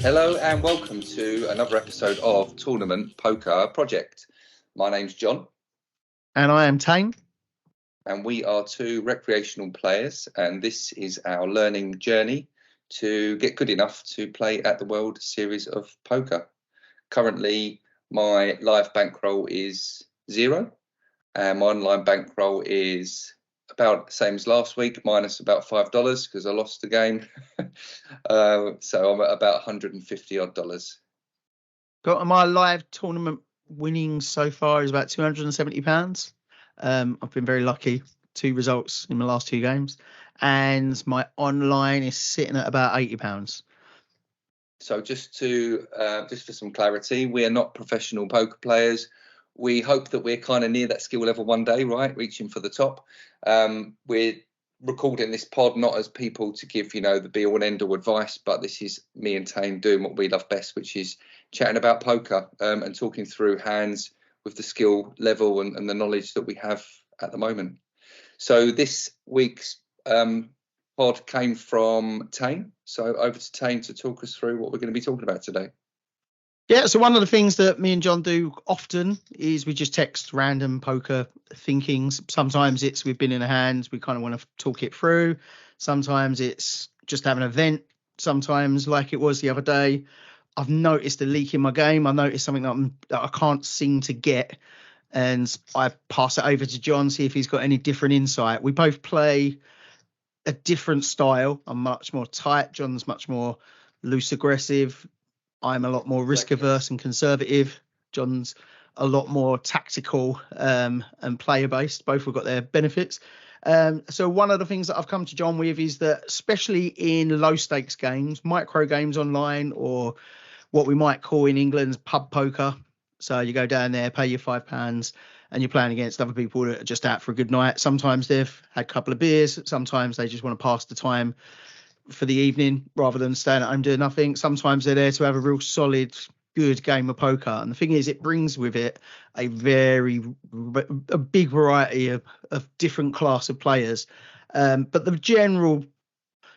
Hello and welcome to another episode of Tournament Poker Project. My name's John. And I am Tain. And we are two recreational players, and this is our learning journey to get good enough to play at the World Series of Poker. Currently, my live bankroll is 0, and my online bankroll is about the same as last week, minus about $5 because I lost the game. So I'm at about $150 odd. Got my live tournament winnings so far is about £270. I've been very lucky. 2 results in my last 2 games, and my online is sitting at about £80. So just for some clarity, we are not professional poker players. We hope that we're kind of near that skill level one day, right? Reaching for the top. We're recording this pod not as people to give, the be all and end all advice, but this is me and Tain doing what we love best, which is chatting about poker and talking through hands with the skill level and the knowledge that we have at the moment. So this week's pod came from Tain. So over to Tain to talk us through what we're going to be talking about today. Yeah, so one of the things that me and John do often is we just text random poker thinkings. Sometimes it's we've been in a hand, we kind of want to talk it through. Sometimes it's just having an event. Sometimes, like it was the other day, I've noticed a leak in my game. I noticed something that I can't seem to get, and I pass it over to John, see if he's got any different insight. We both play a different style. I'm much more tight. John's much more loose aggressive. I'm a lot more risk averse and conservative. John's a lot more tactical and player based. Both have got their benefits. So one of the things that I've come to John with is that, especially in low stakes games, micro games online, or what we might call in England pub poker. So you go down there, pay your £5, and you're playing against other people that are just out for a good night. Sometimes they've had a couple of beers. Sometimes they just want to pass the time for the evening rather than staying at home doing nothing. Sometimes they're there to have a real solid, good game of poker. And the thing is, it brings with it a big variety of different class of players. But the general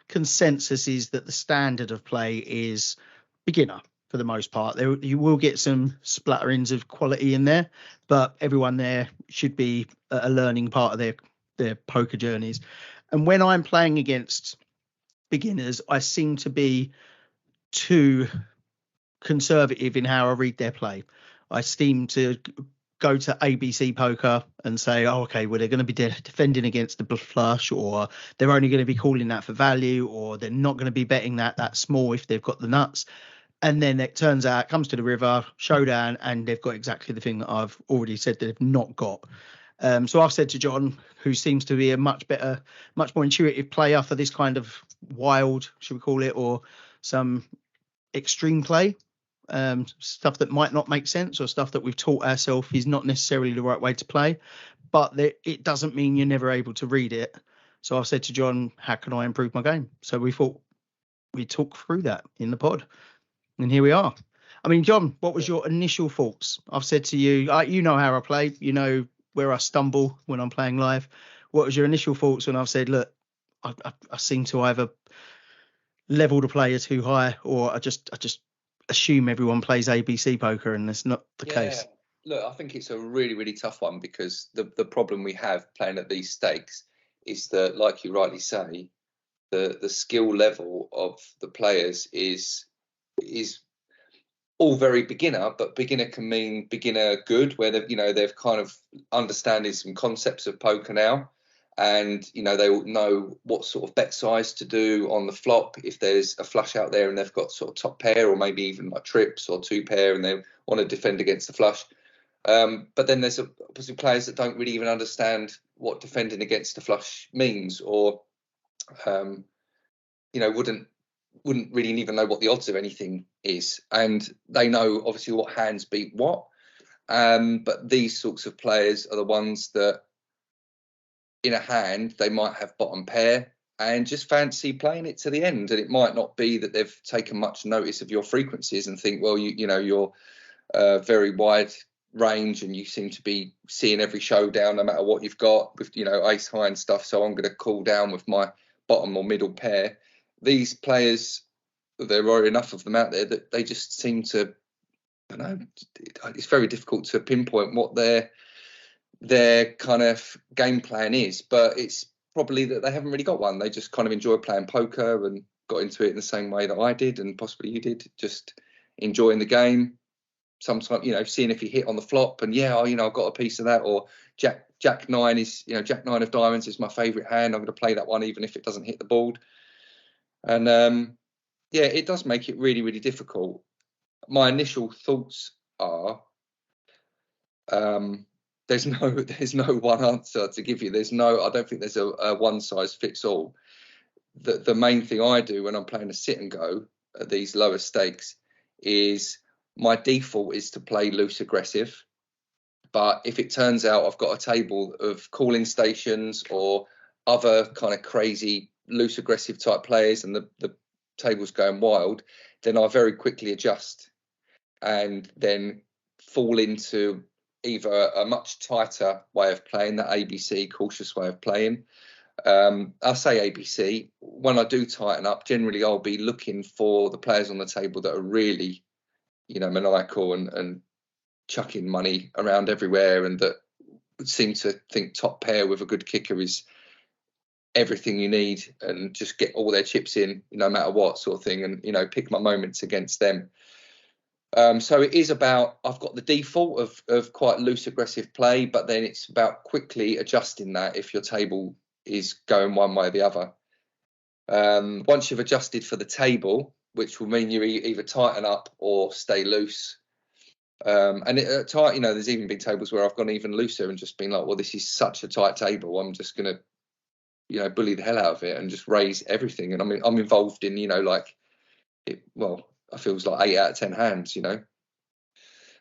consensus is that the standard of play is beginner for the most part. You will get some splatterings of quality in there, but everyone there should be a learning part of their poker journeys. And when I'm playing against beginners, I seem to be too conservative in how I read their play. I seem to go to ABC poker and say, oh, okay, well, they're going to be defending against the flush, or they're only going to be calling that for value, or they're not going to be betting that small if they've got the nuts. And then it turns out, it comes to the river, showdown, and they've got exactly the thing that I've already said they've not got. So I've said to John, who seems to be a much more intuitive player for this kind of wild, should we call it, or some extreme play, stuff that might not make sense, or stuff that we've taught ourselves is not necessarily the right way to play, but it doesn't mean you're never able to read it. So I've said to John, how can I improve my game? So we thought we'd talk through that in the pod. And here we are. I mean, John, what was your initial thoughts? I've said to you, you know how I play, you know where I stumble when I'm playing live. What was your initial thoughts when I've said, look, I seem to either level the player too high, or I just assume everyone plays ABC poker, and that's not the case. Look, I think it's a really, really tough one, because the problem we have playing at these stakes is that, like you rightly say, the skill level of the players is all very beginner, but beginner can mean beginner good, where they've kind of understanding some concepts of poker now, and they will know what sort of bet size to do on the flop if there's a flush out there and they've got sort of top pair, or maybe even like trips or 2 pair, and they want to defend against the flush. But then there's obviously players that don't really even understand what defending against the flush means, or wouldn't really even know what the odds of anything is, and they know obviously what hands beat what. But these sorts of players are the ones that, in a hand, they might have bottom pair and just fancy playing it to the end. And it might not be that they've taken much notice of your frequencies and think, well, you're very wide range and you seem to be seeing every showdown no matter what you've got with, ace high and stuff. So I'm going to call down with my bottom or middle pair. These players there are enough of them out there that they just seem to, I don't know, it's very difficult to pinpoint what their kind of game plan is, but it's probably that they haven't really got one. They just kind of enjoy playing poker and got into it in the same way that I did, and possibly you did, just enjoying the game. Sometimes, seeing if you hit on the flop, and I've got a piece of that, or Jack nine is, Jack nine of diamonds is my favourite hand. I'm going to play that one even if it doesn't hit the board. And it does make it really, really difficult. My initial thoughts are, there's no one answer to give you. I don't think there's a one size fits all. The main thing I do when I'm playing a sit and go at these lower stakes is my default is to play loose aggressive. But if it turns out I've got a table of calling stations or other kind of crazy loose aggressive type players and the table's going wild, then I very quickly adjust and then fall into either a much tighter way of playing, that ABC, cautious way of playing. I say ABC. When I do tighten up, generally I'll be looking for the players on the table that are really, maniacal and chucking money around everywhere, and that seem to think top pair with a good kicker is everything you need, and just get all their chips in no matter what, sort of thing, and pick my moments against them. So it is about, I've got the default of quite loose aggressive play, but then it's about quickly adjusting that if your table is going one way or the other. Once you've adjusted for the table, which will mean you either tighten up or stay loose. And there's even been tables where I've gone even looser and just been like, well, this is such a tight table, I'm just going to, bully the hell out of it and just raise everything. And I'm involved in, it feels like 8 out of 10 hands,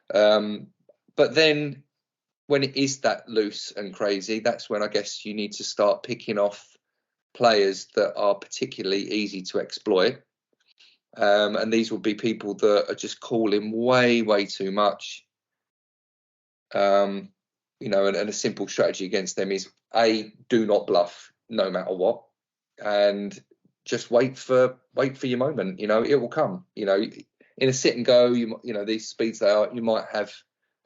But then when it is that loose and crazy, that's when I guess you need to start picking off players that are particularly easy to exploit. And these will be people that are just calling way, way too much. And a simple strategy against them is do not bluff no matter what, and just wait for your moment. It will come. In a sit and go, these speeds they are, you might have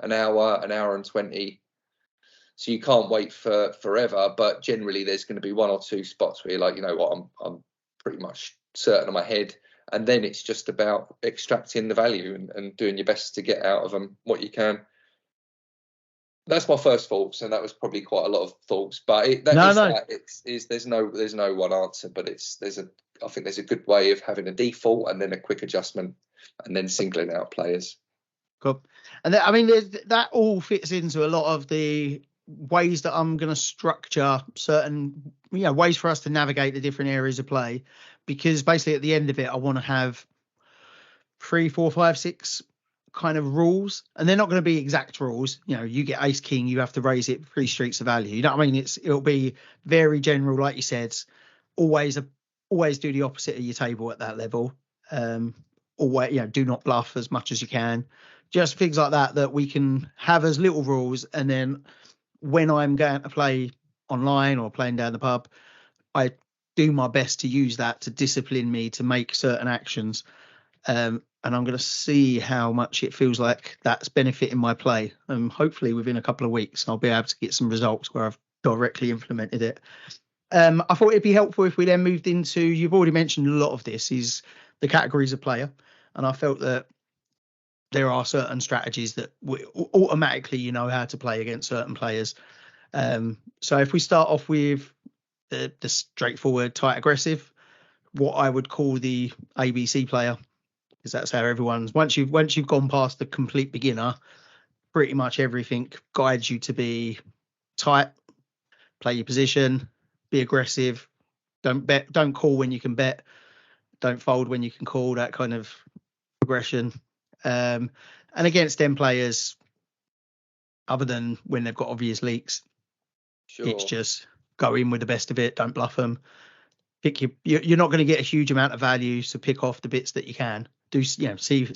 an hour and 20. So you can't wait for forever, but generally there's going to be one or two spots where you're like, I'm pretty much certain on my head. And then it's just about extracting the value and doing your best to get out of them what you can. That's my first thoughts, and that was probably quite a lot of thoughts. But there's no one answer, but I think there's a good way of having a default and then a quick adjustment, and then singling out players. Cool. And that all fits into a lot of the ways that I'm going to structure certain ways for us to navigate the different areas of play, because basically at the end of it I want to have 3, 4, 5, 6 kind of rules, and they're not going to be exact rules. You get ace king, you have to raise it 3 streets of value. It'll be very general, like you said. Always do the opposite of your table at that level. Always, do not bluff as much as you can. Just things like that we can have as little rules, and then when I'm going to play online or playing down the pub, I do my best to use that to discipline me to make certain actions. And I'm going to see how much it feels like that's benefiting my play. And hopefully within a couple of weeks, I'll be able to get some results where I've directly implemented it. I thought it'd be helpful if we then moved into, you've already mentioned a lot of this, is the categories of player. And I felt that there are certain strategies that automatically how to play against certain players. So if we start off with the straightforward tight aggressive, what I would call the ABC player, because that's how everyone's, once you've gone past the complete beginner, pretty much everything guides you to be tight, play your position, be aggressive, don't call when you can bet, don't fold when you can call, that kind of progression. And against them players, other than when they've got obvious leaks, sure, it's just go in with the best of it, don't bluff them. You're not going to get a huge amount of value, so pick off the bits that you can. See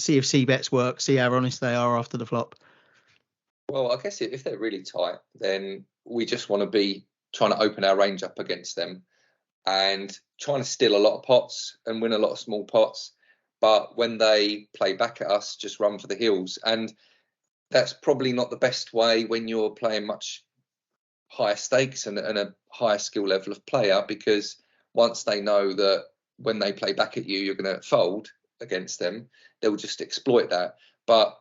if C bets work, see how honest they are after the flop. Well, I guess if they're really tight, then we just want to be trying to open our range up against them and trying to steal a lot of pots and win a lot of small pots. but when they play back at us, just run for the hills. And that's probably not the best way when you're playing much higher stakes and a higher skill level of player, because once they know that when they play back at you, you're going to fold against them, they'll just exploit that. But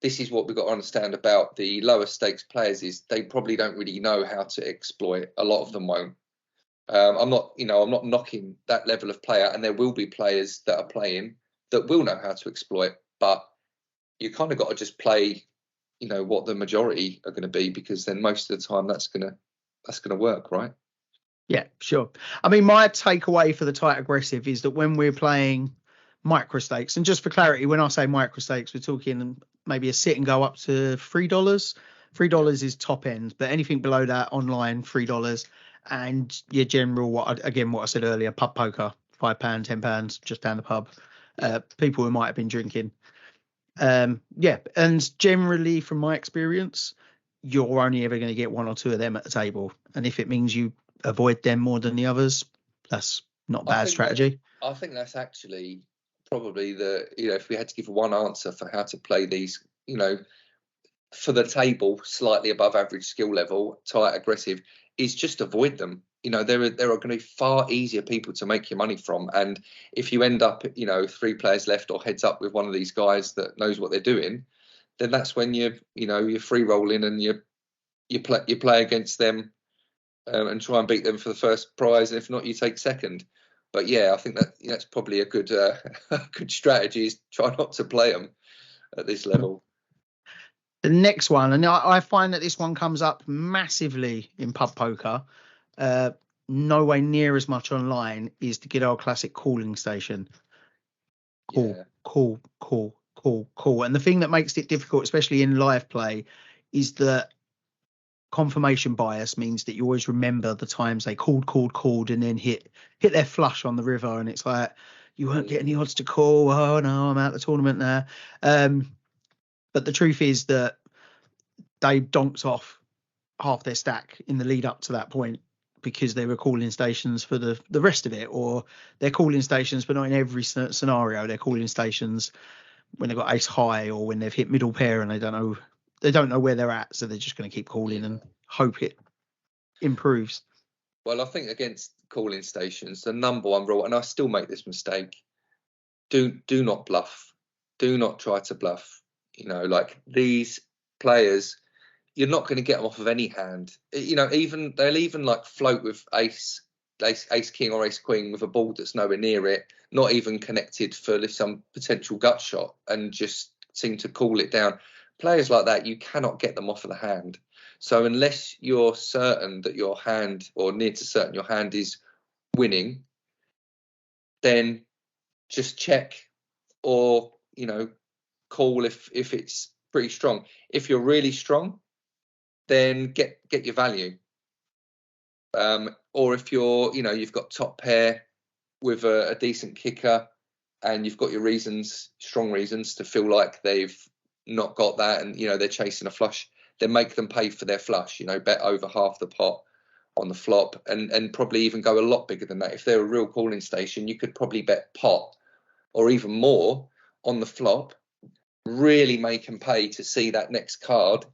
this is what we've got to understand about the lower stakes players, is they probably don't really know how to exploit. A lot of them won't. I'm not knocking that level of player, and there will be players that are playing that will know how to exploit, but you kind of got to just play, what the majority are going to be, because then most of the time that's going to work, right? Yeah, sure. I mean, my takeaway for the tight aggressive is that when we're playing micro stakes, and just for clarity, when I say micro stakes, we're talking maybe a sit and go up to $3. $3 is top end, but anything below that online, $3. And your general, what I said earlier, pub poker, £5, £10, just down the pub. People who might have been drinking. And generally, from my experience, you're only ever going to get one or two of them at the table, and if it means you avoid them more than the others, that's not a bad strategy. I think that's actually probably if we had to give one answer for how to play these, for the table, slightly above average skill level, tight aggressive, is just avoid them. There are going to be far easier people to make your money from. And if you end up, 3 players left or heads up with one of these guys that knows what they're doing, then that's when you're free rolling and you play against them and try and beat them for the first prize. And if not, you take second. But yeah, I think that's probably a good good strategy, is try not to play them at this level. The next one, and I find that this one comes up massively in pub poker, no way near as much online, is the good old classic calling station. Call. And the thing that makes it difficult, especially in live play, is that confirmation bias means that you always remember the times they called and then hit their flush on the river, and it's like, you won't get any odds to call. Oh no, I'm out of the tournament now. But the truth is that they donked off half their stack in the lead up to that point because they were calling stations for the rest of it, or they're calling stations but not in every scenario. They're calling stations when they've got ace high or when they've hit middle pair and they don't know where they're at, so they're just going to keep calling and hope it improves. Well, I think against calling stations, the number one rule, and I still make this mistake, do not bluff. Do not try to bluff. Like these players, you're not going to get them off of any hand. They'll even like float with ace king or ace queen with a ball that's nowhere near it, not even connected for some potential gut shot, and just seem to call it down. Players like that, you cannot get them off of the hand. So unless you're certain that your hand, or near to certain your hand, is winning, then just check, or call if it's pretty strong. If you're really strong, then get your value. Or if you've got top pair with a decent kicker, and you've got your strong reasons to feel like they've not got that, and they're chasing a flush, then make them pay for their flush. Bet over half the pot on the flop, and probably even go a lot bigger than that. If they're a real calling station, you could probably bet pot or even more on the flop, really make them pay to see that next card.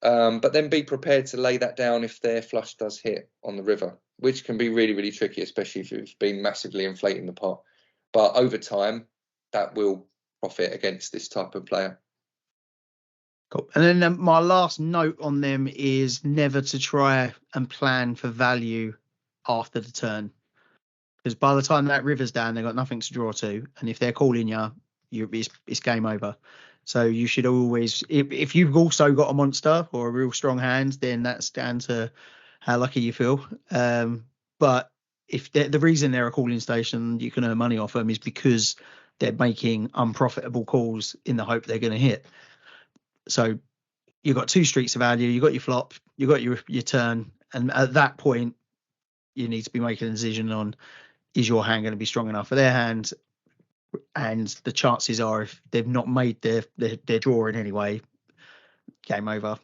But then be prepared to lay that down if their flush does hit on the river, which can be really, really tricky, especially if you've been massively inflating the pot. But over time, that will profit against this type of player. Cool. And then my last note on them is never to try and plan for value after the turn, because by the time that river's down, they've got nothing to draw to, and if they're calling it's game over. So you should always, if you've also got a monster or a real strong hand, then that's down to how lucky you feel. But if the reason they're a calling station, you can earn money off them, is because they're making unprofitable calls in the hope they're going to hit. So you've got 2 streets of value, you've got your flop, you've got your turn, and at that point you need to be making a decision on, is your hand going to be strong enough for their hand? And the chances are, if they've not made their draw in any way, game over.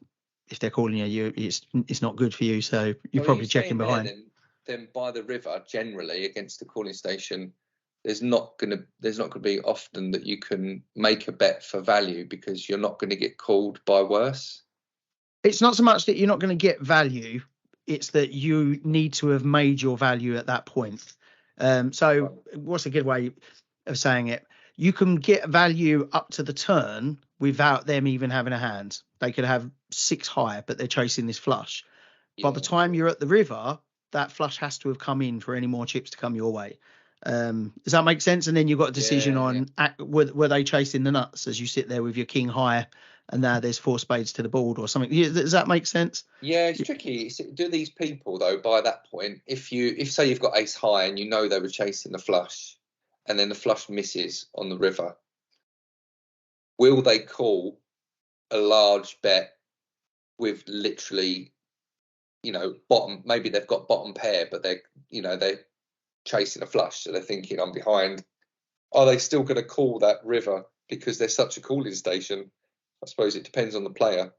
If they're calling you, it's not good for you, so you're probably checking behind. Then by the river, generally against the calling station, there's not going to be often that you can make a bet for value because you're not going to get called by worse. It's not so much that you're not going to get value, it's that you need to have made your value at that point. So what's a good way of saying it? You can get value up to the turn without them even having a hand. They could have 6 high, but they're chasing this flush. By the time you're at the river, that flush has to have come in for any more chips to come your way. Does that make sense? And then you've got a decision on were they chasing the nuts as you sit there with your king high and now there's 4 spades to the board or something. Does that make sense? Yeah, it's tricky. Do these people though, by that point, if say you've got ace high and you know they were chasing the flush and then the flush misses on the river, will they call a large bet with literally, bottom, maybe they've got bottom pair, but they're chasing a flush, so they're thinking I'm behind. Are they still going to call that river because they're such a calling station? I suppose it depends on the player.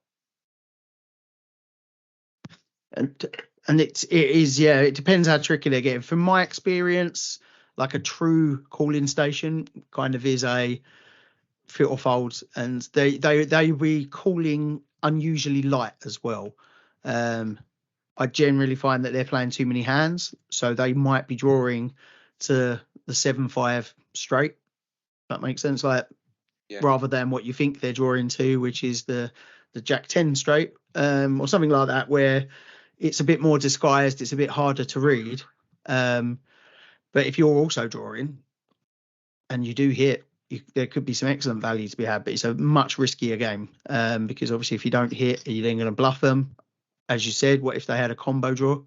And it depends how tricky they're getting. From my experience, like a true calling station kind of is a fit or fold, and they be calling unusually light as well. I generally find that they're playing too many hands, so they might be drawing to the 7-5 straight. That makes sense, rather than what you think they're drawing to, which is the Jack 10 straight, or something like that, where it's a bit more disguised, it's a bit harder to read. But if you're also drawing and you do hit, there could be some excellent value to be had, but it's a much riskier game, because obviously if you don't hit, are you then going to bluff them? As you said, what if they had a combo draw?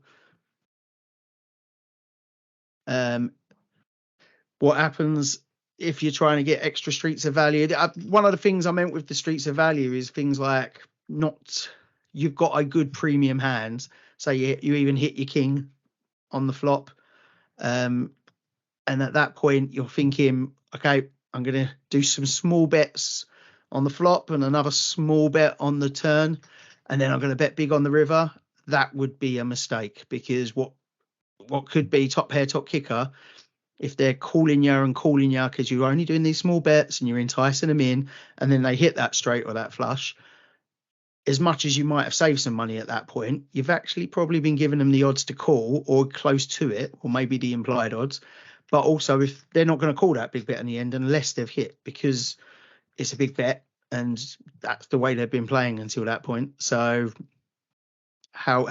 What happens if you're trying to get extra streets of value? One of the things I meant with the streets of value is things like you've got a good premium hand. Say you even hit your king on the flop. And at that point, you're thinking, okay, I'm going to do some small bets on the flop and another small bet on the turn. And then I'm going to bet big on the river. That would be a mistake, because what could be top pair, top kicker, if they're calling you because you're only doing these small bets and you're enticing them in, and then they hit that straight or that flush, as much as you might have saved some money at that point, you've actually probably been giving them the odds to call or close to it, or maybe the implied odds. But also, if they're not going to call that big bet in the end unless they've hit, because it's a big bet and that's the way they've been playing until that point. So how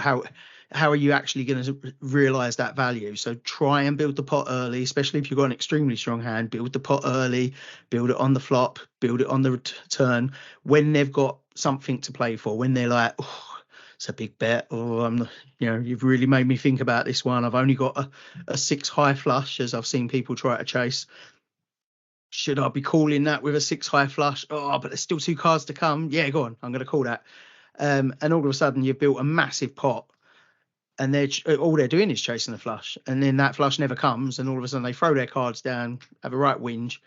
are you actually going to realize that value? So try and build the pot early, especially if you've got an extremely strong hand. Build the pot early, build it on the flop, build it on the turn when they've got something to play for, when they're like, oh, it's a big bet, or you've really made me think about this one. I've only got a 6 high flush, as I've seen people try to chase. Should I be calling that with a 6 high flush? Oh, but there's still 2 cards to come. Yeah, go on, I'm going to call that. And all of a sudden you've built a massive pot, and all they're doing is chasing the flush, and then that flush never comes, and all of a sudden they throw their cards down, have a right whinge.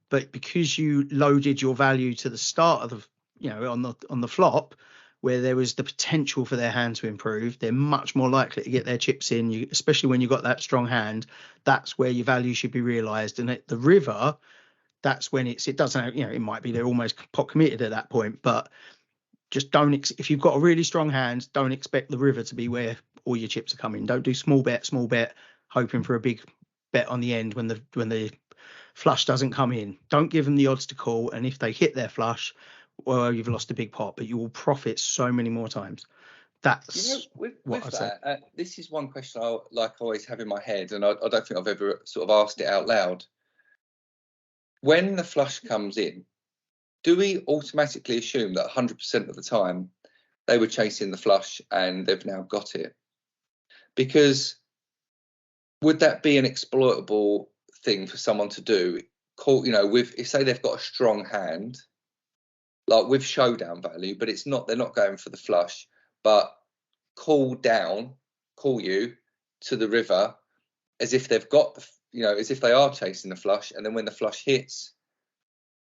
But because you loaded your value to the start of on the flop, where there was the potential for their hand to improve, they're much more likely to get their chips in, especially when you've got that strong hand. That's where your value should be realized. And at the river, that's when it doesn't, it might be they're almost pot committed at that point, but just if you've got a really strong hand, don't expect the river to be where all your chips are coming. Don't do small bet, hoping for a big bet on the end when the flush doesn't come in. Don't give them the odds to call, and if they hit their flush, well, you've lost a big pot, but you will profit so many more times. That's with that. This is one question I always have in my head, and I don't think I've ever sort of asked it out loud. When the flush comes in, do we automatically assume that 100% of the time they were chasing the flush and they've now got it? Because would that be an exploitable thing for someone to do? If say they've got a strong hand, like with showdown value, but they're not going for the flush, but call you to the river as if they've got as if they are chasing the flush, and then when the flush hits,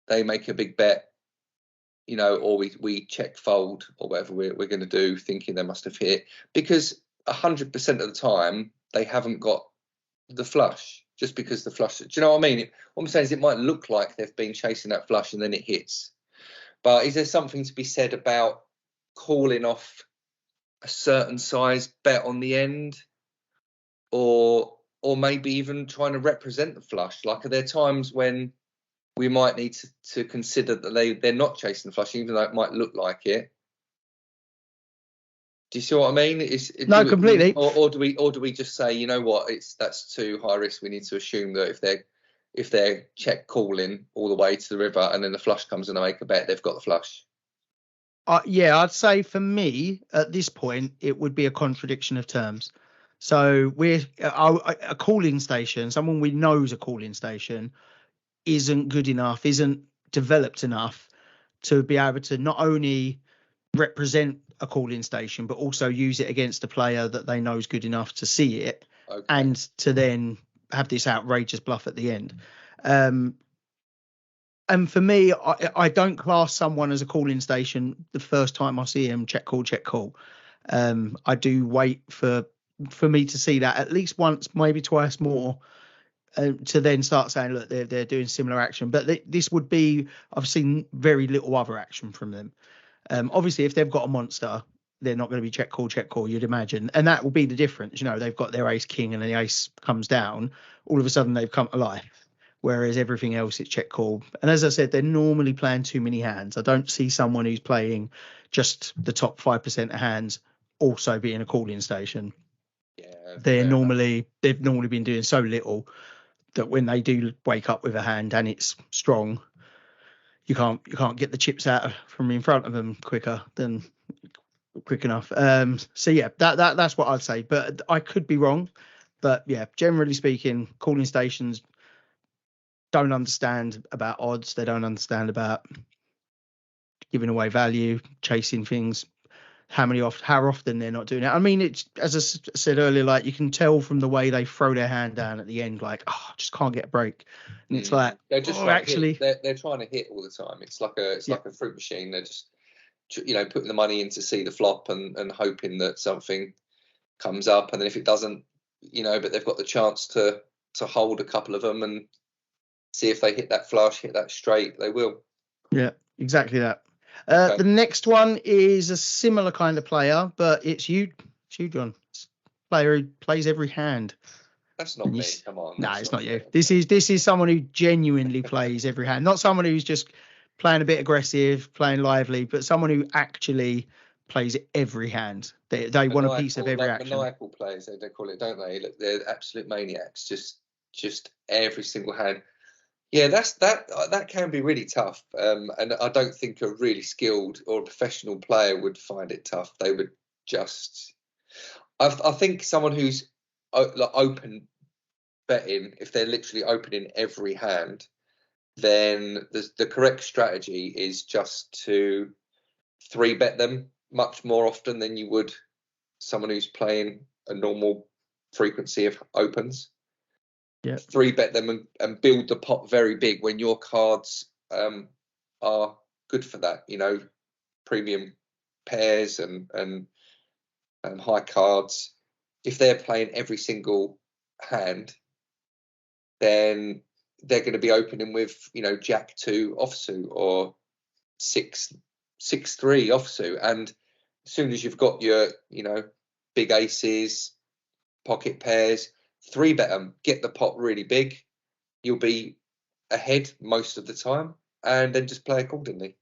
they make a big bet, or we check fold or whatever we're going to do, thinking they must have hit, because 100% of the time they haven't got the flush. just because the flush. Do you know what I mean? What I'm saying is it might look like they've been chasing that flush and then it hits. But is there something to be said about calling off a certain size bet on the end, or maybe even trying to represent the flush? Like, are there times when we might need to consider that they're not chasing the flush, even though it might look like it? Do you see what I mean? No, completely. Or do we just say, you know what, that's too high risk. We need to assume that if they're check calling all the way to the river and then the flush comes and they make a bet, they've got the flush. Yeah, I'd say for me at this point it would be a contradiction of terms. So we're a calling station. Someone we know is a calling station isn't good enough, isn't developed enough to be able to not only represent a calling station, but also use it against a player that they know is good enough to see it, and to then have this outrageous bluff at the end. And for me, I don't class someone as a calling station the first time I see him check call. I do wait for me to see that at least once, maybe twice more, to then start saying, look, they're doing similar action. But this would be, I've seen very little other action from them. Obviously, if they've got a monster, they're not going to be check call, you'd imagine. And that will be the difference. You know, they've got their ace king and the ace comes down. All of a sudden, they've come to life. Whereas everything else, it's check call. And as I said, they're normally playing too many hands. I don't see someone who's playing just the top 5% of hands also being a calling station. Yeah, they've normally been doing so little that when they do wake up with a hand and it's strong, you can't get the chips out from in front of them quick enough. So yeah, that's what I'd say. But I could be wrong. But yeah, generally speaking, calling stations don't understand about odds. They don't understand about giving away value, chasing things. How often they're not doing it. I mean, it's, as I said earlier, like you can tell from the way they throw their hand down at the end, like, I just can't get a break. And it's like, they're just they're trying to hit all the time. It's like a fruit machine. They're just, putting the money in to see the flop and hoping that something comes up. And then if it doesn't, but they've got the chance to hold a couple of them and see if they hit that flush, hit that straight, they will. Yeah, exactly that. The next one is a similar kind of player, but it's you, John. It's a player who plays every hand. That's not me. Come on. No, it's not you. This is someone who genuinely plays every hand. Not someone who's just playing a bit aggressive, playing lively, but someone who actually plays every hand. They want a piece of every action. Maniacal players, they call it, don't they? Look, they're absolute maniacs. Just every single hand. Yeah, that can be really tough, and I don't think a really skilled or a professional player would find it tough. They would just, I think someone who's open betting, if they're literally opening every hand, then the correct strategy is just to 3-bet them much more often than you would someone who's playing a normal frequency of opens. Yeah. 3-bet them and build the pot very big when your cards are good for that. Premium pairs and high cards. If they're playing every single hand, then they're going to be opening with Jack 2 offsuit or 6-3 offsuit, and as soon as you've got your big aces, pocket pairs, 3-bet them, get the pot really big. You'll be ahead most of the time, and then just play accordingly.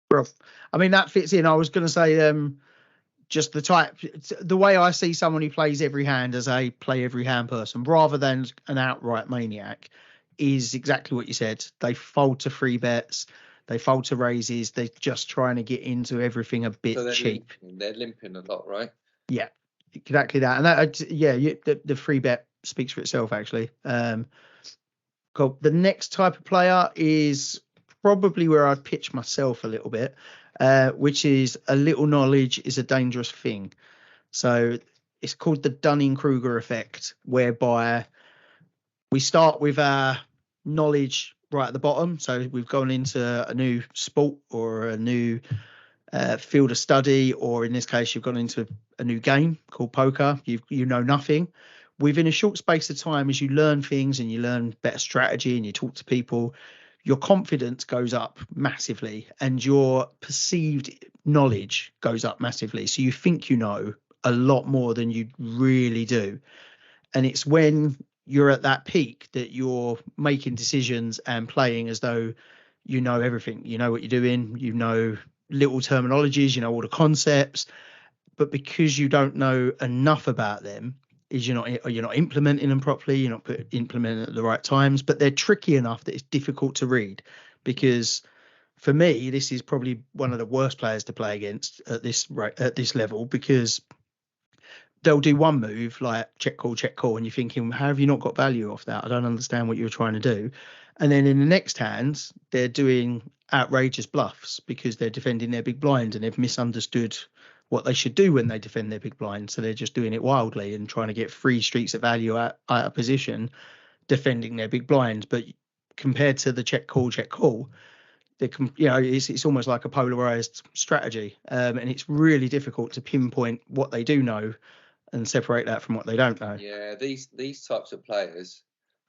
Bro, I mean, that fits in. I was going to say, just the way I see someone who plays every hand as a play every hand person, rather than an outright maniac, is exactly what you said. They fold to 3-bets. They fold to raises. They're just trying to get into everything a bit cheap. They're limping a lot, right? Yeah. Exactly that, and that, the 3-bet speaks for itself, actually. Cool. The next type of player is probably where I'd pitch myself a little bit, which is a little knowledge is a dangerous thing. So it's called the Dunning-Kruger effect, whereby we start with our knowledge right at the bottom. So we've gone into a new sport or a new field of study, or in this case, you've gone into a new game called poker. You know nothing. within a short space of time, as you learn things and you learn better strategy and you talk to people, your confidence goes up massively and your perceived knowledge goes up massively. So you think you know a lot more than you really do. And it's when you're at that peak that you're making decisions and playing as though you know everything. You know what you're doing, you know little terminologies, you know all the concepts, but because you don't know enough about them, is you're not implementing them properly, you're not implementing at the right times, but they're tricky enough that it's difficult to read. Because for me, this is probably one of the worst players to play against at this level, because they'll do one move like check call, and you're thinking, how have you not got value off that? I don't understand what you're trying to do. And then in the next hand, they're doing outrageous bluffs because they're defending their big blind and they've misunderstood what they should do when they defend their big blind. So they're just doing it wildly and trying to get 3 streets of value out of position, defending their big blind. But compared to the check call, it's almost like a polarized strategy, and it's really difficult to pinpoint what they do know and separate that from what they don't know. Yeah, these types of players.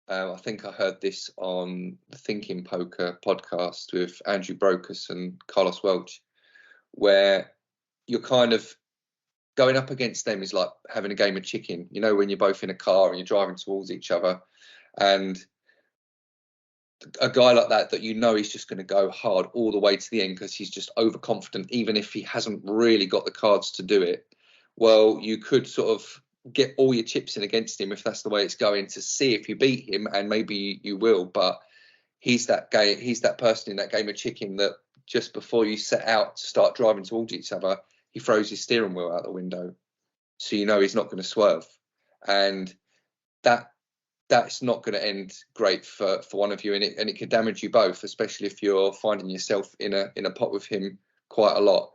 I think I heard this on the Thinking Poker podcast with Andrew Brokers and Carlos Welch, where you're kind of going up against them is like having a game of chicken. You know, when you're both in a car and you're driving towards each other, and a guy like that you know he's just going to go hard all the way to the end because he's just overconfident, even if he hasn't really got the cards to do it. Well, you could sort of get all your chips in against him if that's the way it's going, to see if you beat him, and maybe you will. But he's that person in that game of chicken that just before you set out to start driving towards each other, he throws his steering wheel out the window, so you know he's not going to swerve, and that's not going to end great for one of you, and it could damage you both, especially if you're finding yourself in a pot with him quite a lot.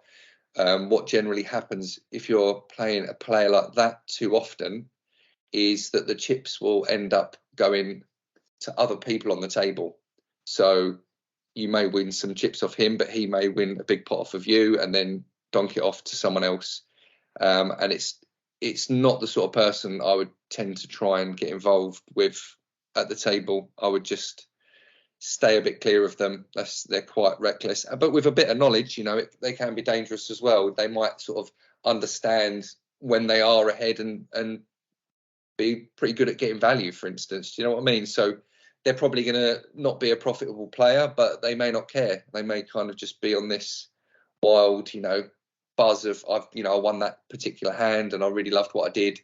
What generally happens if you're playing a player like that too often is that the chips will end up going to other people on the table. So you may win some chips off him, but he may win a big pot off of you and then donk it off to someone else. And it's not the sort of person I would tend to try and get involved with at the table. I would just stay a bit clear of them. They're quite reckless, but with a bit of knowledge, they can be dangerous as well. They might sort of understand when they are ahead and be pretty good at getting value, for instance. Do you know what I mean? So they're probably going to not be a profitable player, but they may not care. They may kind of just be on this wild, buzz of I won that particular hand and I really loved what I did.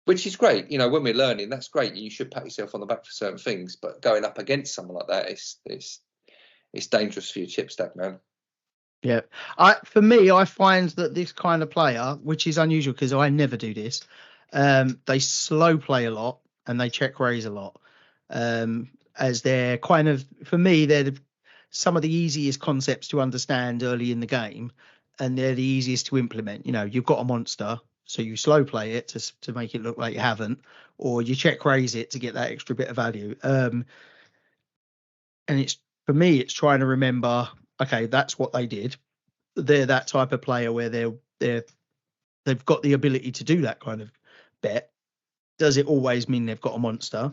Which is great, when we're learning, that's great. You should pat yourself on the back for certain things, but going up against someone like that, it's dangerous for your chip stack, man. Yeah, for me, I find that this kind of player, which is unusual because I never do this, they slow play a lot and they check raise a lot, as they're kind of, for me, they're some of the easiest concepts to understand early in the game, and they're the easiest to implement. You've got a monster, so you slow play it to make it look like you haven't, or you check raise it to get that extra bit of value. And it's, for me, it's trying to remember, okay, that's what they did. They're that type of player where they've got the ability to do that kind of bet. Does it always mean they've got a monster?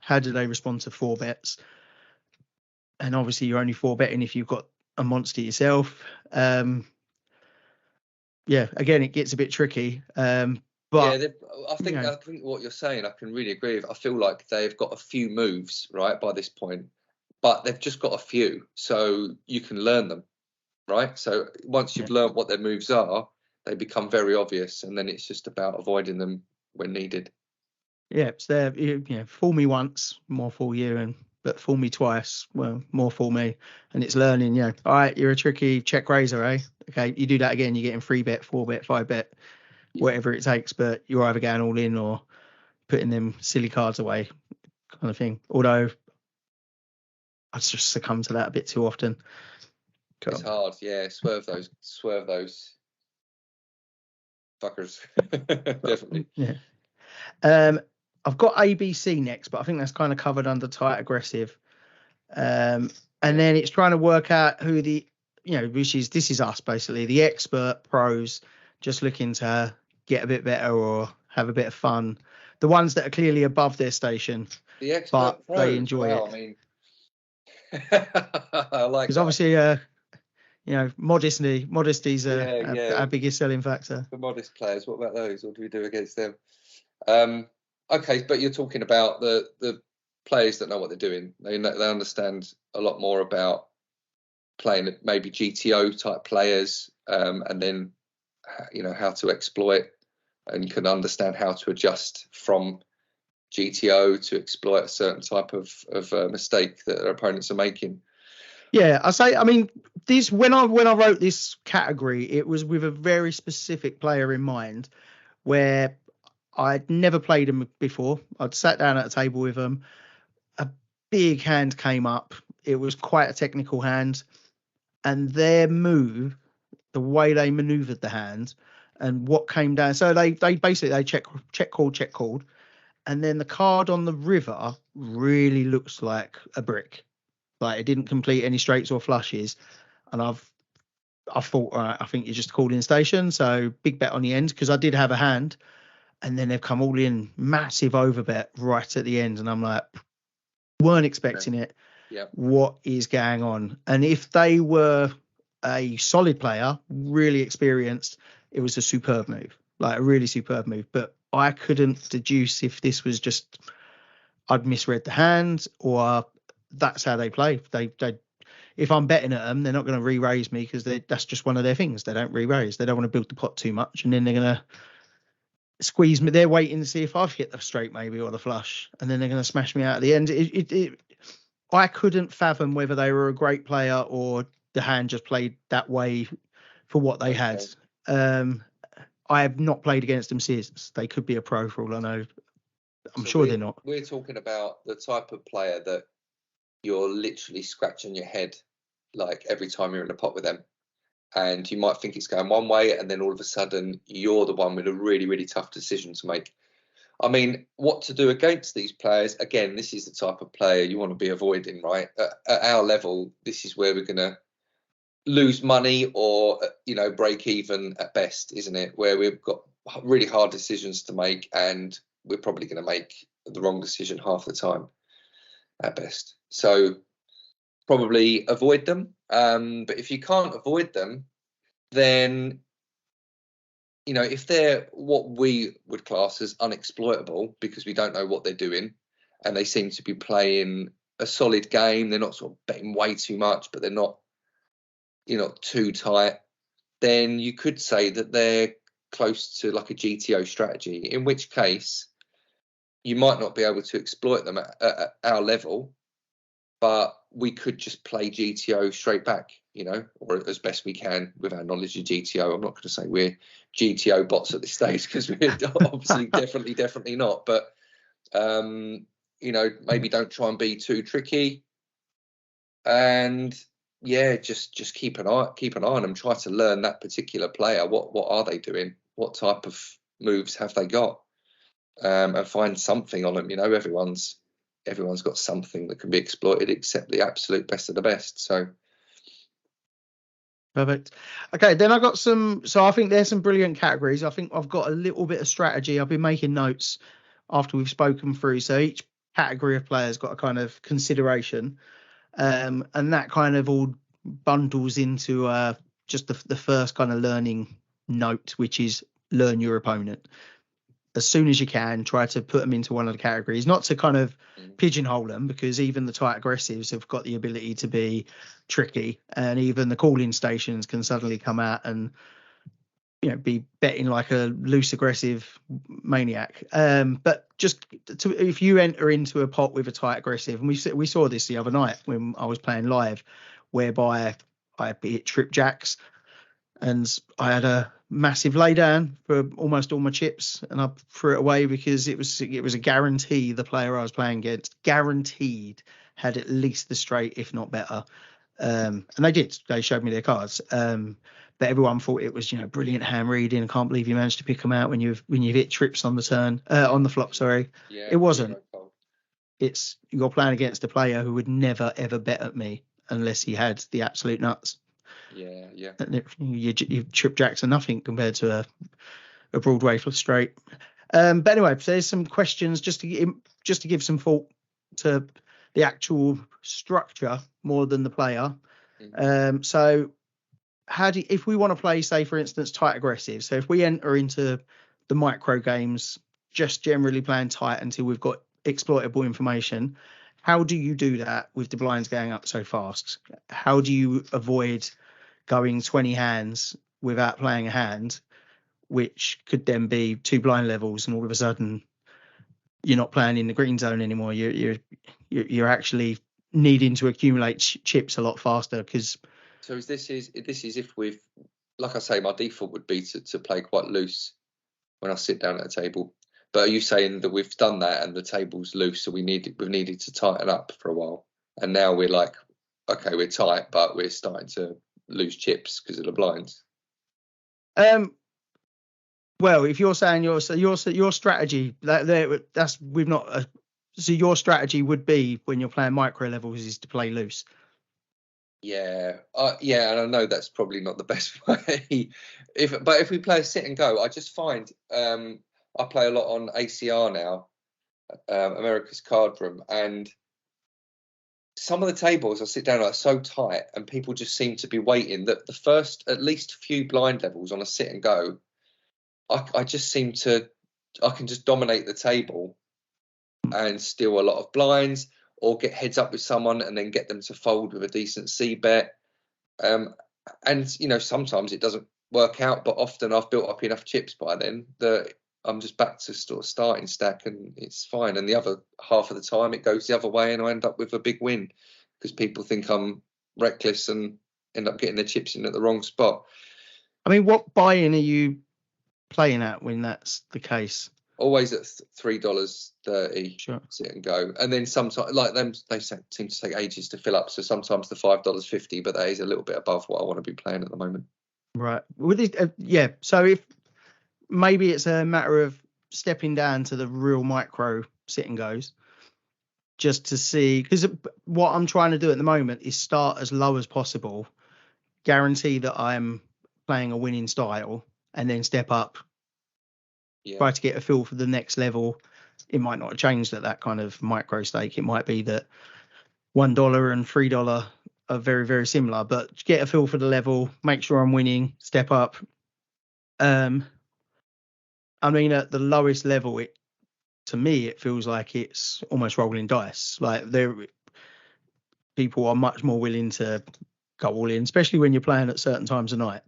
How do they respond to 4 bets? And obviously you're only 4 betting if you've got a monster yourself. Yeah, again, it gets a bit tricky. But yeah, I think what you're saying, I can really agree with. I feel like they've got a few moves right by this point, but they've just got a few, so you can learn them, right? So once you've learned what their moves are, they become very obvious, and then it's just about avoiding them when needed. Yeah, it's there. Fool me once, more fool you, but fool me twice, well, more fool me. And it's learning. All right, you're a tricky check raiser, eh? Okay, you do that again, you're getting 3 bet, 4 bet, 5 bet, whatever it takes. But you're either going all in or putting them silly cards away, kind of thing. Although I just succumb to that a bit too often. Cool. It's hard, yeah. Swerve those fuckers. Definitely. Yeah. I've got ABC next, but I think that's kind of covered under tight aggressive. And then it's trying to work out who this is us basically, the expert pros just looking to get a bit better or have a bit of fun. the ones that are clearly above their station, The expert but pros. they enjoy Wow, it. I mean, I like Because that. obviously, modesty's Yeah. our biggest selling factor. The modest players, what about those? What do we do against them? Okay, but you're talking about the players that know what they're doing. They understand a lot more about playing maybe GTO type players, and then how to exploit, and can understand how to adjust from GTO to exploit a certain type of mistake that their opponents are making. Yeah, I mean, this when I wrote this category, it was with a very specific player in mind, where I'd never played him before. I'd sat down at a table with him. A big hand came up. It was quite a technical hand, and their move, the way they manoeuvred the hand, and what came down. So they basically check called, and then the card on the river really looks like a brick. Like it didn't complete any straights or flushes, and I thought, all right, I think you just called in station. So big bet on the end, because I did have a hand, and then they've come all in, massive overbet right at the end, and I'm like, weren't expecting it. Yeah. What is going on? And if they were a solid player, really experienced, it was a superb move, like a really superb move. But I couldn't deduce if this was just I'd misread the hand, or that's how they play. They if I'm betting at them, they're not going to re-raise me, because that's just one of their things. They don't re-raise. They don't want to build the pot too much, and then they're going to squeeze me. They're waiting to see if I've hit the straight maybe, or the flush, and then they're going to smash me out at the end. I couldn't fathom whether they were a great player or the hand just played that way for what they had. I have not played against them since. They could be a pro for all I know. I'm sure they're not. We're talking about the type of player that you're literally scratching your head like every time you're in a pot with them, and you might think it's going one way, and then all of a sudden you're the one with a really, really tough decision to make. I mean, what to do against these players? Again, this is the type of player you want to be avoiding, right? At our level, this is where we're going to lose money, or break even at best, isn't it? Where we've got really hard decisions to make, and we're probably going to make the wrong decision half the time at best. So probably avoid them. But if you can't avoid them, then if they're what we would class as unexploitable, because we don't know what they're doing, and they seem to be playing a solid game, they're not sort of betting way too much, but they're not too tight, then you could say that they're close to like a GTO strategy, in which case you might not be able to exploit them at our level, but we could just play GTO straight back, or as best we can with our knowledge of GTO. I'm not going to say we're GTO bots at this stage, because we're obviously definitely not. But maybe don't try and be too tricky, and just keep an eye on them. Try to learn that particular player. What are they doing? What type of moves have they got? And find something on them. Everyone's got something that can be exploited, except the absolute best of the best. So perfect. Okay, then I got some. So I think there's some brilliant categories. I think I've got a little bit of strategy. I've been making notes after we've spoken through. So each category of players got a kind of consideration, and that kind of all bundles into just the first kind of learning note, which is learn your opponent. As soon as you can, try to put them into one of the categories, not to kind of pigeonhole them, because even the tight aggressives have got the ability to be tricky, and even the call-in stations can suddenly come out and be betting like a loose aggressive maniac. But just if you enter into a pot with a tight aggressive, and we saw this the other night when I was playing live, whereby I hit trip jacks, and I had a massive laydown for almost all my chips, and I threw it away because it was a guarantee the player I was playing against guaranteed had at least the straight, if not better. And they did. They showed me their cards. But everyone thought it was brilliant hand reading. I can't believe you managed to pick them out when you've hit trips on the turn on the flop. Sorry, it wasn't. It's you're playing against a player who would never ever bet at me unless he had the absolute nuts. Yeah. And you trip jacks are nothing compared to a Broadway for straight. But anyway, so there's some questions just to give some thought to the actual structure more than the player. So if we want to play, say for instance, tight aggressive, so if we enter into the micro games just generally playing tight until we've got exploitable information, how do you do that with the blinds going up so fast? How do you avoid going 20 hands without playing a hand, which could then be 2 blind levels, and all of a sudden you're not playing in the green zone anymore? You're actually needing to accumulate chips a lot faster because. So this is if we've, like I say, my default would be to play quite loose when I sit down at a table. But are you saying that we've done that and the table's loose, so we've needed to tighten up for a while, and now we're like, okay, we're tight, but we're starting to lose chips because of the blinds? Well, if you're saying your strategy, that's we've not. So your strategy would be when you're playing micro levels is to play loose. Yeah, and I know that's probably not the best way. If we play a sit and go, I just find I play a lot on ACR now, America's Card Room, and some of the tables I sit down are so tight, and people just seem to be waiting. That the first at least few blind levels on a sit and go, I just seem to I can just dominate the table and steal a lot of blinds, or get heads up with someone and then get them to fold with a decent C bet. And sometimes it doesn't work out, but often I've built up enough chips by then that I'm just back to sort of starting stack and it's fine. And the other half of the time it goes the other way and I end up with a big win because people think I'm reckless and end up getting their chips in at the wrong spot. I mean, what buy-in are you playing at when that's the case? Always at $3.30, sure. Sit and go. And then sometimes, like them, they seem to take ages to fill up. So sometimes the $5.50, but that is a little bit above what I want to be playing at the moment. Right. With it, yeah. So if maybe it's a matter of stepping down to the real micro sit and goes, just to see, because what I'm trying to do at the moment is start as low as possible, guarantee that I'm playing a winning style, and then step up. Yeah. Try to get a feel for the next level. It might not have changed at that kind of micro stake. It might be that $1 and $3 are very, very similar, but get a feel for the level, make sure I'm winning, step up. I mean, at the lowest level, to me, it feels like it's almost rolling dice. Like people are much more willing to go all in, especially when you're playing at certain times of night.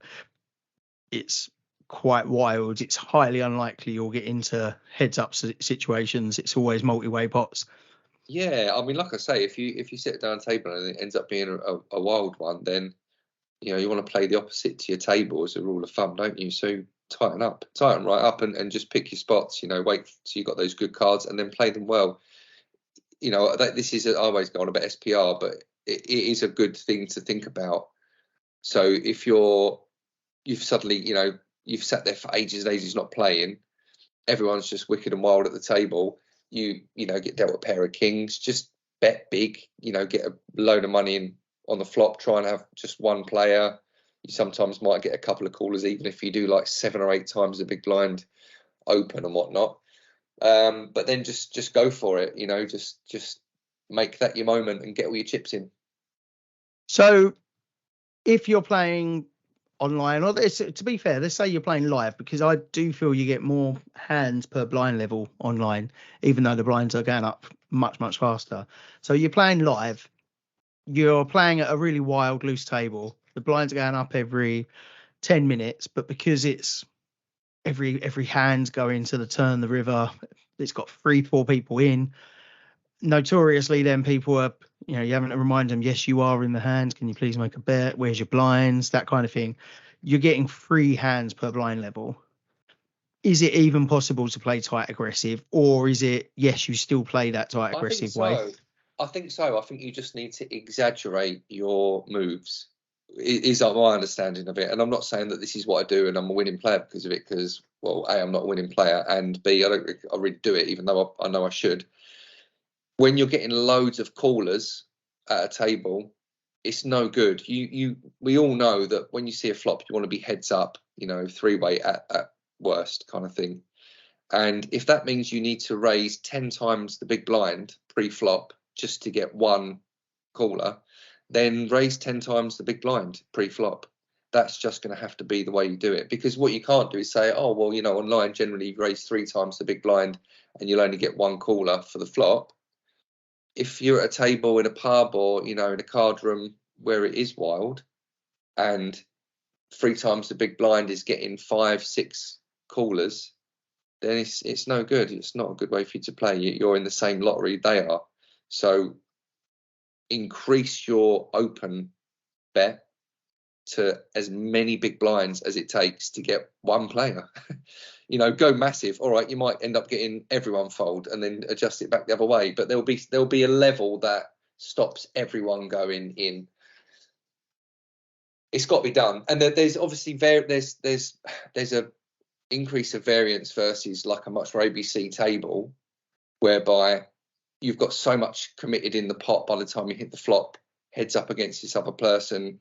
It's quite wild. It's highly unlikely you'll get into heads up situations. It's always multi-way pots. Yeah, I mean, like I say, if you sit down a table and it ends up being a wild one, then you want to play the opposite to your table as a rule of thumb, don't you? So tighten right up, and just pick your spots. Wait till you got those good cards and then play them well. This is I always go on about SPR, but it is a good thing to think about. So if you've suddenly you've sat there for ages and ages not playing, everyone's just wicked and wild at the table. You get dealt a pair of kings, just bet big, get a load of money in on the flop, try and have just one player. You sometimes might get a couple of callers, even if you do like 7 or 8 times the big blind open and whatnot. But then just go for it, just make that your moment and get all your chips in. So if you're playing online, or to be fair, let's say you're playing live, because I do feel you get more hands per blind level online, even though the blinds are going up much, much faster. So you're playing live, you're playing at a really wild loose table. The blinds are going up every 10 minutes, but because it's every hand's going to the turn the river, it's got 3-4 people in. Notoriously, then people are, you having to remind them, yes, you are in the hand. Can you please make a bet? Where's your blinds? That kind of thing. You're getting 3 hands per blind level. Is it even possible to play tight aggressive, or is it, yes, you still play that tight aggressive way? I think so. I think you just need to exaggerate your moves. Is my understanding of it. And I'm not saying that this is what I do and I'm a winning player because of it, because, well, A, I'm not a winning player, and B, I really do it, even though I know I should. When you're getting loads of callers at a table, it's no good. We all know that when you see a flop, you want to be heads up, 3-way at worst kind of thing. And if that means you need to raise 10 times the big blind pre-flop just to get one caller, then raise 10 times the big blind pre-flop. That's just going to have to be the way you do it, because what you can't do is say, oh, well, you know, online generally you raise 3 times the big blind and you'll only get one caller for the flop. If you're at a table in a pub or, you know, in a card room where it is wild and 3 times the big blind is getting 5, 6 callers, then it's no good. It's not a good way for you to play. You're in the same lottery they are. So increase your open bet to as many big blinds as it takes to get one player. You know, go massive. All right, you might end up getting everyone fold and then adjust it back the other way, but there'll be a level that stops everyone going in. It's got to be done, and there's obviously there's a increase of variance versus like a much more ABC table, whereby you've got so much committed in the pot by the time you hit the flop, heads up against this other person.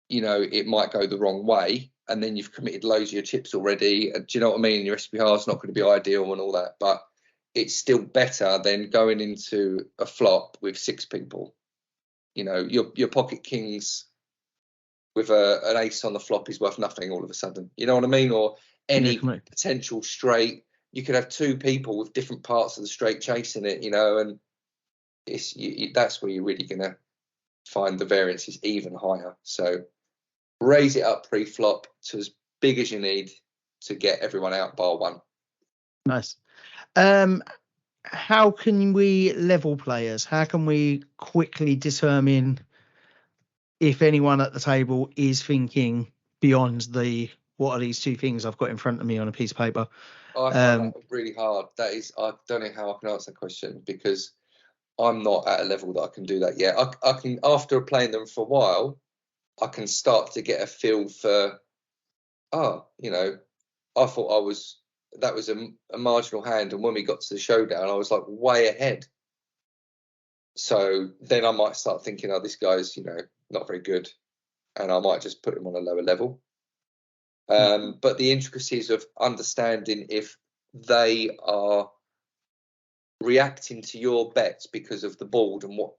You know, it might go the wrong way, and then you've committed loads of your chips already. Do you know what I mean? Your SPR is not going to be ideal and all that, but it's still better than going into a flop with 6 people. You know, your pocket kings with an ace on the flop is worth nothing all of a sudden. You know what I mean? Or any potential straight. You could have 2 people with different parts of the straight chasing it, you know, and that's where you're really going to find the variance is even higher. So raise it up pre-flop to as big as you need to get everyone out bar one. Nice. How can we level players? How can we quickly determine if anyone at the table is thinking beyond the what are these 2 things I've got in front of me on a piece of paper? I find that really hard. I don't know how I can answer that question, because I'm not at a level that I can do that yet. I can, after playing them for a while, I can start to get a feel for, you know, I thought that was a marginal hand, and when we got to the showdown, I was like way ahead. So then I might start thinking, this guy's, you know, not very good, and I might just put him on a lower level. But the intricacies of understanding if they are reacting to your bets because of the board and what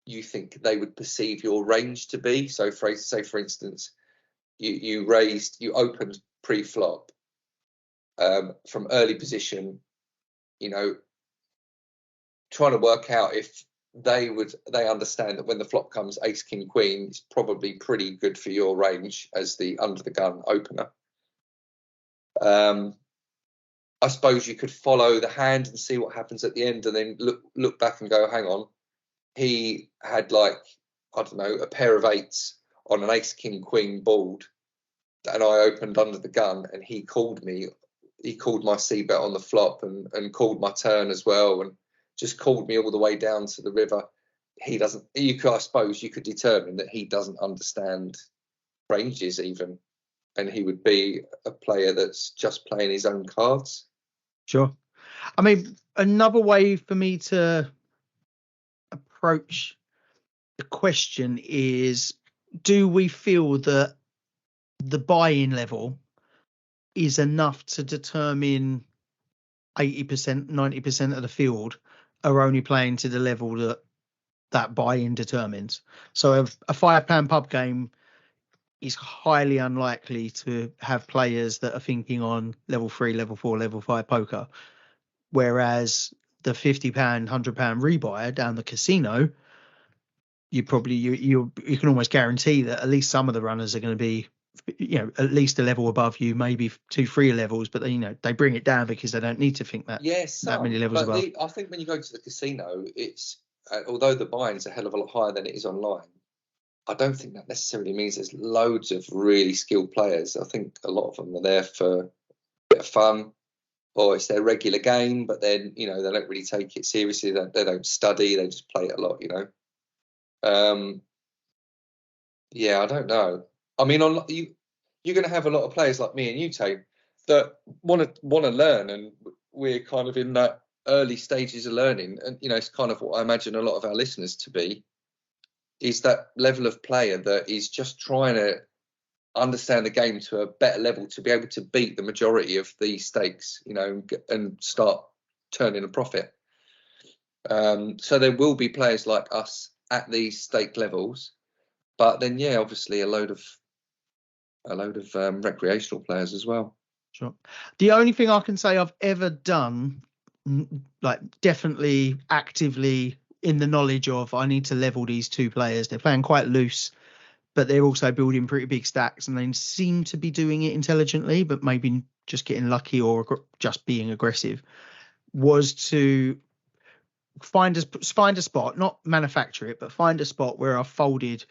you think they would perceive your range to be. So for instance, you opened pre-flop from early position, you know, trying to work out if they understand that when the flop comes ace king queen, it's probably pretty good for your range as the under the gun opener. I suppose you could follow the hand and see what happens at the end, and then look back and go, hang on, he had like, I don't know, a pair of 8s on an ace king queen board, and I opened under the gun, and he called my C bet on the flop and called my turn as well, and just called me all the way down to the river. I suppose you could determine that he doesn't understand ranges even, and he would be a player that's just playing his own cards. Sure. I mean, another way for me to approach the question is, do we feel that the buy-in level is enough to determine 80%, 90% of the field are only playing to the level that buy-in determines? So a £5 pub game is highly unlikely to have players that are thinking on level 3, level 4, level 5 poker, whereas the £50, £100 rebuy down the casino, you can almost guarantee that at least some of the runners are going to be, you know, at least a level above you, maybe 2-3 levels, but you know, they bring it down because they don't need to think that that many levels above. I think when you go to the casino, it's although the buy-in's a hell of a lot higher than it is online, I don't think that necessarily means there's loads of really skilled players. I think a lot of them are there for a bit of fun, or it's their regular game, but then, you know, they don't really take it seriously. They don't study. They just play it a lot, you know. Yeah, I don't know. I mean, you're going to have a lot of players like me and you, Tain, that want to learn, and we're kind of in that early stages of learning. And you know, it's kind of what I imagine a lot of our listeners to be, is that level of player that is just trying to understand the game to a better level to be able to beat the majority of these stakes, and start turning a profit. So there will be players like us at these stake levels, but then obviously a load of recreational players as well. Sure. The only thing I can say I've ever done, like definitely actively in the knowledge of, I need to level these two players. They're playing quite loose, but they're also building pretty big stacks, and they seem to be doing it intelligently, but maybe just getting lucky or just being aggressive, was to find a spot, not manufacture it, but find a spot where I folded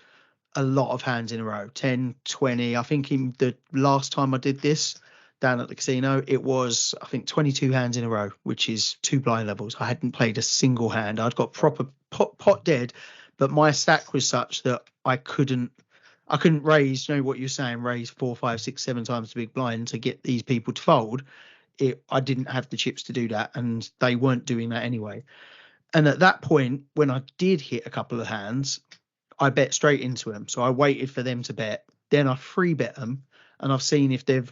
a lot of hands in a row, 10, 20. I think in the last time I did this down at the casino, it was, I think, 22 hands in a row, which is 2 blind levels. I hadn't played a single hand. I'd got proper pot dead, but my stack was such that I couldn't raise, what you're saying, raise 4, 5, 6, 7 times the big blind to get these people to fold. I didn't have the chips to do that, and they weren't doing that anyway. And at that point, when I did hit a couple of hands, I bet straight into them. So I waited for them to bet. Then I free bet them, and I've seen if they've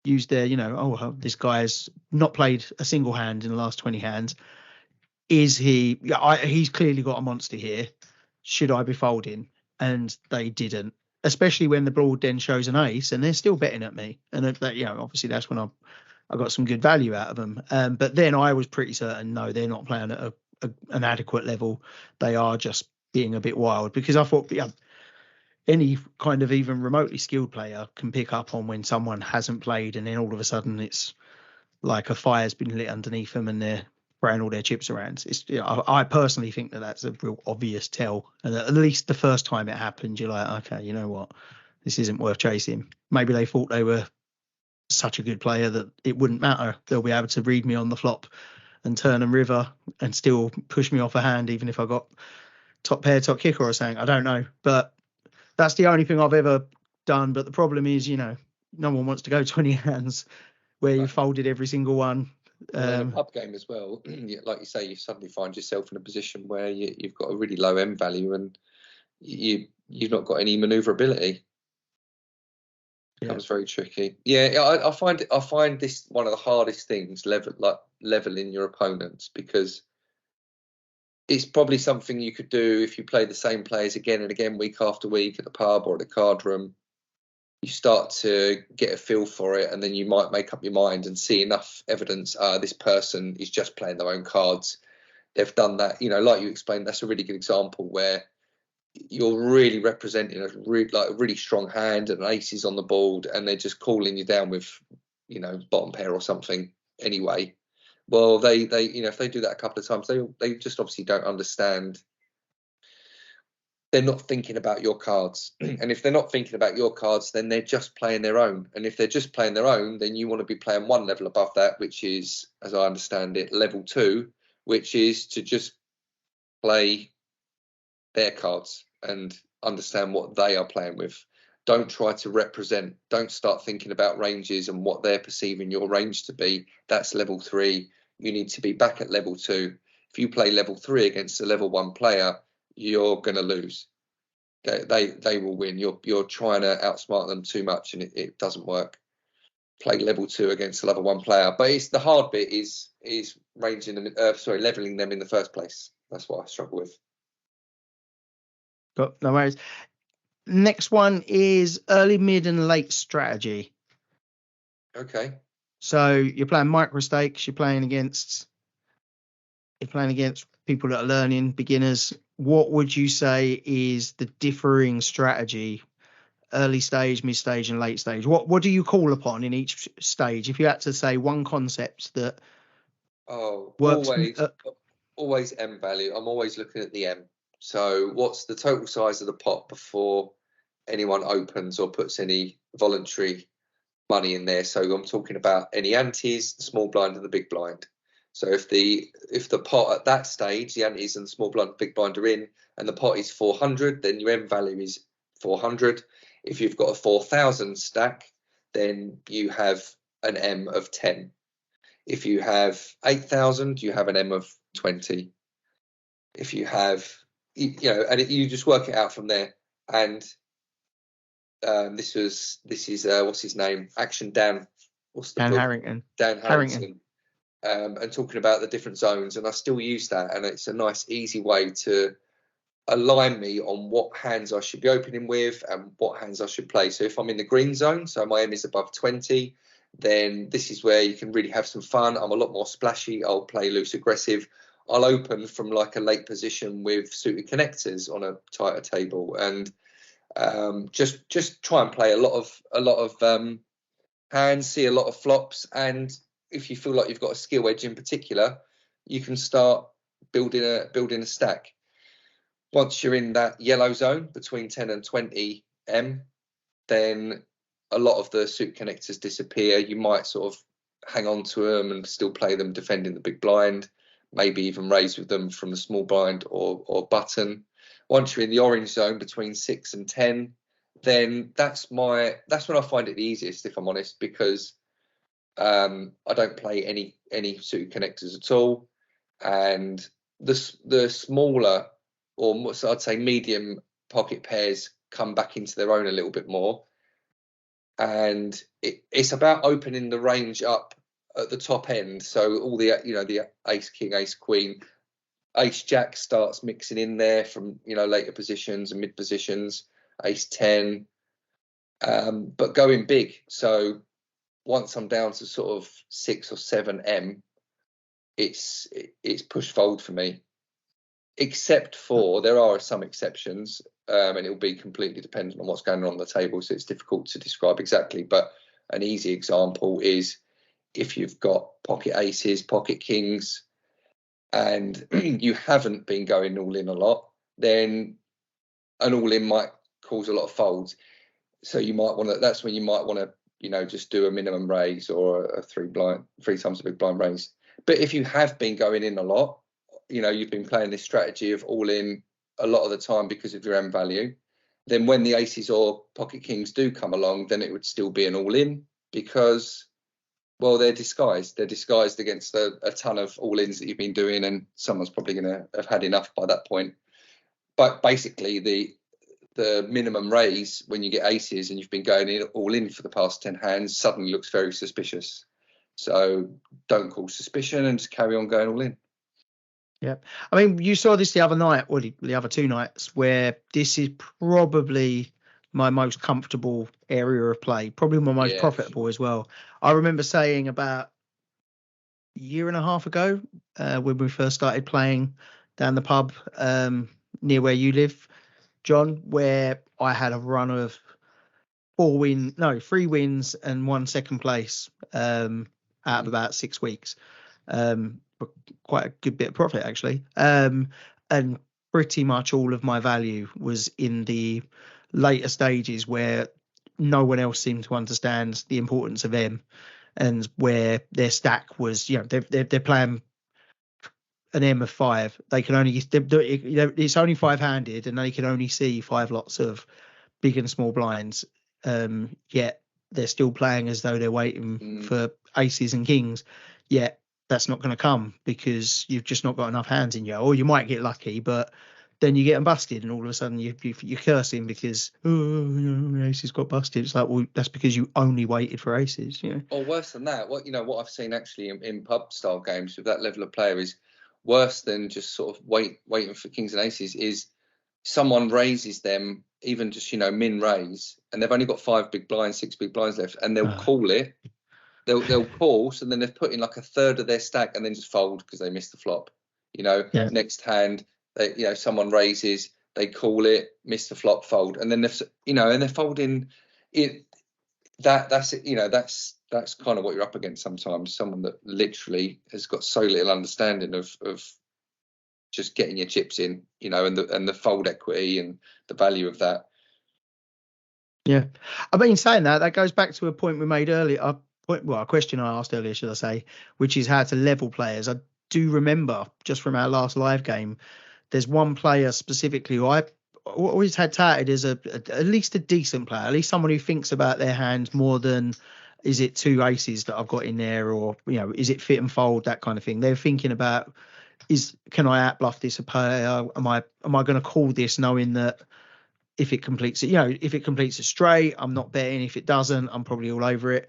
used their, this guy's not played a single hand in the last 20 hands. Is he? He's clearly got a monster here. Should I be folding? And they didn't. Especially when the board then shows an ace, and they're still betting at me. And obviously that's when I got some good value out of them. But then I was pretty certain, no, they're not playing at an adequate level. They are just being a bit wild, because I thought any kind of even remotely skilled player can pick up on when someone hasn't played, and then all of a sudden it's like a fire's been lit underneath them and they're throwing all their chips around. It's, I personally think that's a real obvious tell, and at least the first time it happened, you're like, okay, you know what, this isn't worth chasing. Maybe they thought they were such a good player that it wouldn't matter. They'll be able to read me on the flop and turn and river and still push me off a hand, even if I got top pair, top kicker or something. I don't know, but that's the only thing I've ever done. But the problem is, no one wants to go 20 hands where you folded every single one. In a pub game as well, like you say, you suddenly find yourself in a position where you've got a really low M value and you've not got any manoeuvrability. Becomes very tricky. I find this one of the hardest things, leveling your opponents, because it's probably something you could do if you play the same players again and again, week after week, at the pub or at the card room. You start to get a feel for it, and then you might make up your mind and see enough evidence. This person is just playing their own cards. They've done that, like you explained. That's a really good example where you're really representing a really strong hand and aces on the board, and they're just calling you down with, bottom pair or something anyway. Well, they if they do that a couple of times, they just obviously don't understand. They're not thinking about your cards. And if they're not thinking about your cards, then they're just playing their own. And if they're just playing their own, then you want to be playing one level above that, which is, as I understand it, level 2, which is to just play their cards and understand what they are playing with. Don't try to represent. Don't start thinking about ranges and what they're perceiving your range to be. That's level 3. You need to be back at level 2. If you play level 3 against a level 1 player, you're going to lose. They will win. You're trying to outsmart them too much, and it doesn't work. Play level 2 against a level 1 player, but it's the hard bit is ranging them. Leveling them in the first place. That's what I struggle with. Got no worries. Next one is early, mid, and late strategy. Okay. So you're playing micro stakes. You're playing against people that are learning, beginners. What would you say is the differing strategy, early stage, mid stage, and late stage? What do you call upon in each stage? If you had to say one concept that works, always M value. I'm always looking at the M. So what's the total size of the pot before anyone opens or puts any voluntary money in there? So I'm talking about any antes, the small blind, and the big blind. So if the pot at that stage, the antes and the small blind and big blind are in, and the pot is 400, then your M value is 400. If you've got a 4,000 stack, then you have an M of 10. If you have 8,000, you have an M of 20. If you have, you just work it out from there. And This is what's his name? Action Dan. What's the Dan book? Harrington. Dan Harrington. And talking about the different zones, and I still use that, and it's a nice, easy way to align me on what hands I should be opening with and what hands I should play. So if I'm in the green zone, so my M is above 20, then this is where you can really have some fun. I'm a lot more splashy. I'll play loose aggressive. I'll open from like a late position with suited connectors on a tighter table, and just try and play a lot of hands, see a lot of flops, and if you feel like you've got a skill edge in particular, you can start building a stack. Once you're in that yellow zone between 10 and 20 M, then a lot of the suit connectors disappear. You might sort of hang on to them and still play them defending the big blind, maybe even raise with them from the small blind or button. Once you're in the orange zone between 6 and 10, then that's when I find it the easiest, if I'm honest, because I don't play any suited connectors at all, and the smaller, or I'd say medium pocket pairs come back into their own a little bit more, and it's about opening the range up at the top end. So all the ace king, ace queen, ace jack starts mixing in there from later positions and mid positions, ace 10, but going big. So once I'm down to sort of 6 or 7 M, it's push fold for me. Except for there are some exceptions, and it will be completely dependent on what's going on the table, so it's difficult to describe exactly. But an easy example is if you've got pocket aces, pocket kings, and you haven't been going all in a lot, then an all in might cause a lot of folds. So you might want to. That's when you might want to, just do a minimum raise or a three times a big blind raise. But if you have been going in a lot, you've been playing this strategy of all in a lot of the time because of your M value, then when the aces or pocket kings do come along, then it would still be an all in because, well, they're disguised. They're disguised against a ton of all ins that you've been doing, and someone's probably going to have had enough by that point. But basically, the minimum raise when you get aces and you've been going all in for the past 10 hands suddenly looks very suspicious. So don't cause suspicion and just carry on going all in. Yeah. I mean, you saw this the other night, or the other two nights, where this is probably my most comfortable area of play, probably my most profitable as well. I remember saying about a year and a half ago, when we first started playing down the pub near where you live, John, where I had a run of 3 wins and 1 second place out of about 6 weeks. Quite a good bit of profit actually, and pretty much all of my value was in the later stages where no one else seemed to understand the importance of M, and where their stack was, they're playing an M of 5. They can only, it's only 5-handed, and they can only see 5 lots of big and small blinds, yet they're still playing as though they're waiting for aces and kings, yet that's not going to come because you've just not got enough hands in you. Or you might get lucky, but then you get them busted, and all of a sudden you're cursing because aces got busted. It's like, well, that's because you only waited for aces. Or worse than that, what I've seen actually in pub style games with that level of player is worse than just sort of waiting for kings and aces. Is someone raises them, even just min raise, and they've only got 5 big blinds, 6 big blinds left, and they'll call it. They'll call, so then they've put in like a third of their stack and then just fold because they missed the flop. Next hand, someone raises, they call it, miss the flop, fold, and then they're folding it. That's it. That's kind of what you're up against sometimes. Someone that literally has got so little understanding of just getting your chips in, and the fold equity and the value of that. Yeah, I mean, saying that goes back to a point we made earlier. A question I asked earlier, should I say, which is how to level players. I do remember just from our last live game, there's one player specifically who I always had touted as at least a decent player, at least someone who thinks about their hand more than, is it 2 aces that I've got in there, or is it fit and fold, that kind of thing. They're thinking about, can I outbluff this a player? Am I going to call this knowing that if it completes it. If it completes a straight, I'm not betting. If it doesn't, I'm probably all over it.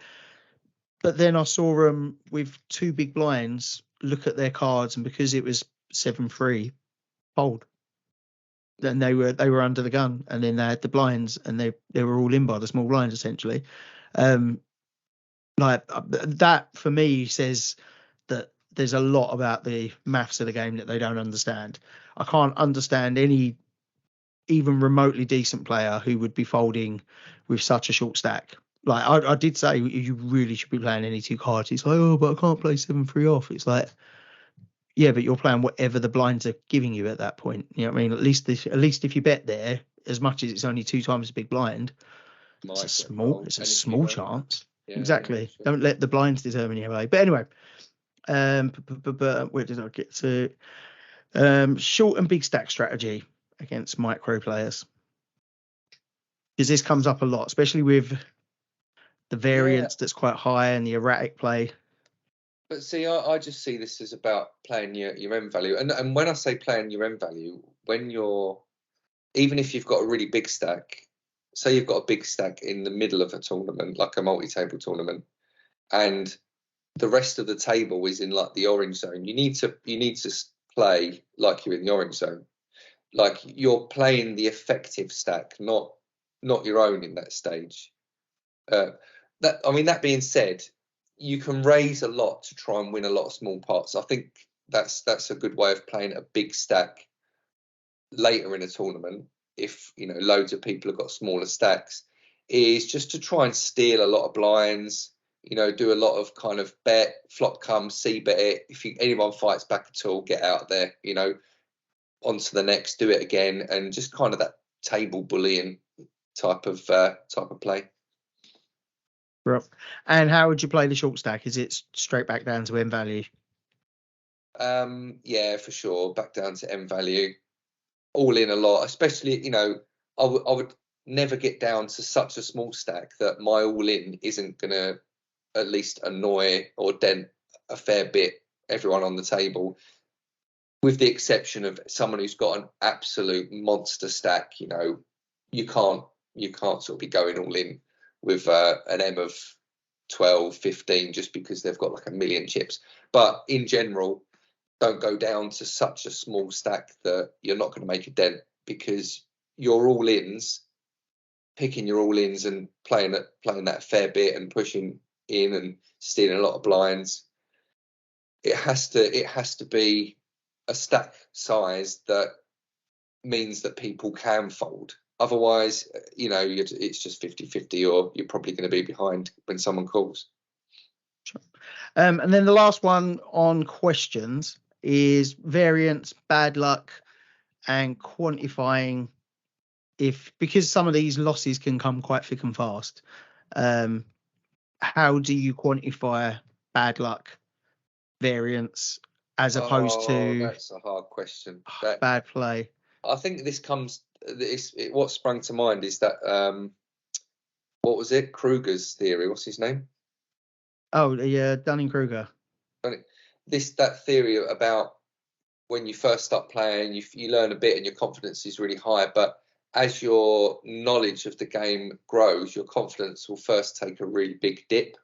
But then I saw them with two big blinds look at their cards, and because it was 7-3, fold. Then they were under the gun, and then they had the blinds, and they were all in by the small blinds essentially. Like that for me says that there's a lot about the maths of the game that they don't understand. I can't understand any even remotely decent player who would be folding with such a short stack. Like I did say, you really should be playing any two cards. He's like, oh, but I can't play 7-3 off. It's like, yeah, but you're playing whatever the blinds are giving you at that point. You know what I mean? At least if you bet there, as much as it's only 2 times a big blind, it's a small chance. Yeah, exactly. Yeah, sure. Don't let the blinds determine your way. But anyway, where did I get to? Short and big stack strategy against micro players, because this comes up a lot, especially with the variance that's quite high and the erratic play. But see, I just see this as about playing your end value. And when I say playing your end value, even if you've got a really big stack, say you've got a big stack in the middle of a tournament, like a multi-table tournament, and the rest of the table is in like the orange zone, you need to play like you're in the orange zone. Like you're playing the effective stack, not your own in that stage. That being said, you can raise a lot to try and win a lot of small pots. I think that's a good way of playing a big stack later in a tournament. If loads of people have got smaller stacks, is just to try and steal a lot of blinds. Do a lot of kind of bet, flop comes, c-bet it. If anyone fights back at all, get out there. On to the next, do it again, and just kind of that table bullying type of play. Right. And how would you play the short stack? Is it straight back down to M value? Yeah, for sure. Back down to M value. All in a lot, especially, I would never get down to such a small stack that my all in isn't going to at least annoy or dent a fair bit everyone on the table, with the exception of someone who's got an absolute monster stack. You can't sort of be going all in with an M of 12, 15 just because they've got like a million chips. But in general, don't go down to such a small stack that you're not going to make a dent, because your all-ins, picking your all-ins and playing that fair bit and pushing in and stealing a lot of blinds, it has to be a stack size that means that people can fold. Otherwise, it's just 50-50, or you're probably going to be behind when someone calls. Sure. And then the last one on questions is variance, bad luck, and quantifying because some of these losses can come quite thick and fast. How do you quantify bad luck, variance, as opposed to that's a hard question. Bad play? I think what sprung to mind is that what was it? Kruger's theory. What's his name? Oh, yeah, Dunning-Kruger. That theory about when you first start playing, you learn a bit and your confidence is really high, but as your knowledge of the game grows, your confidence will first take a really big dip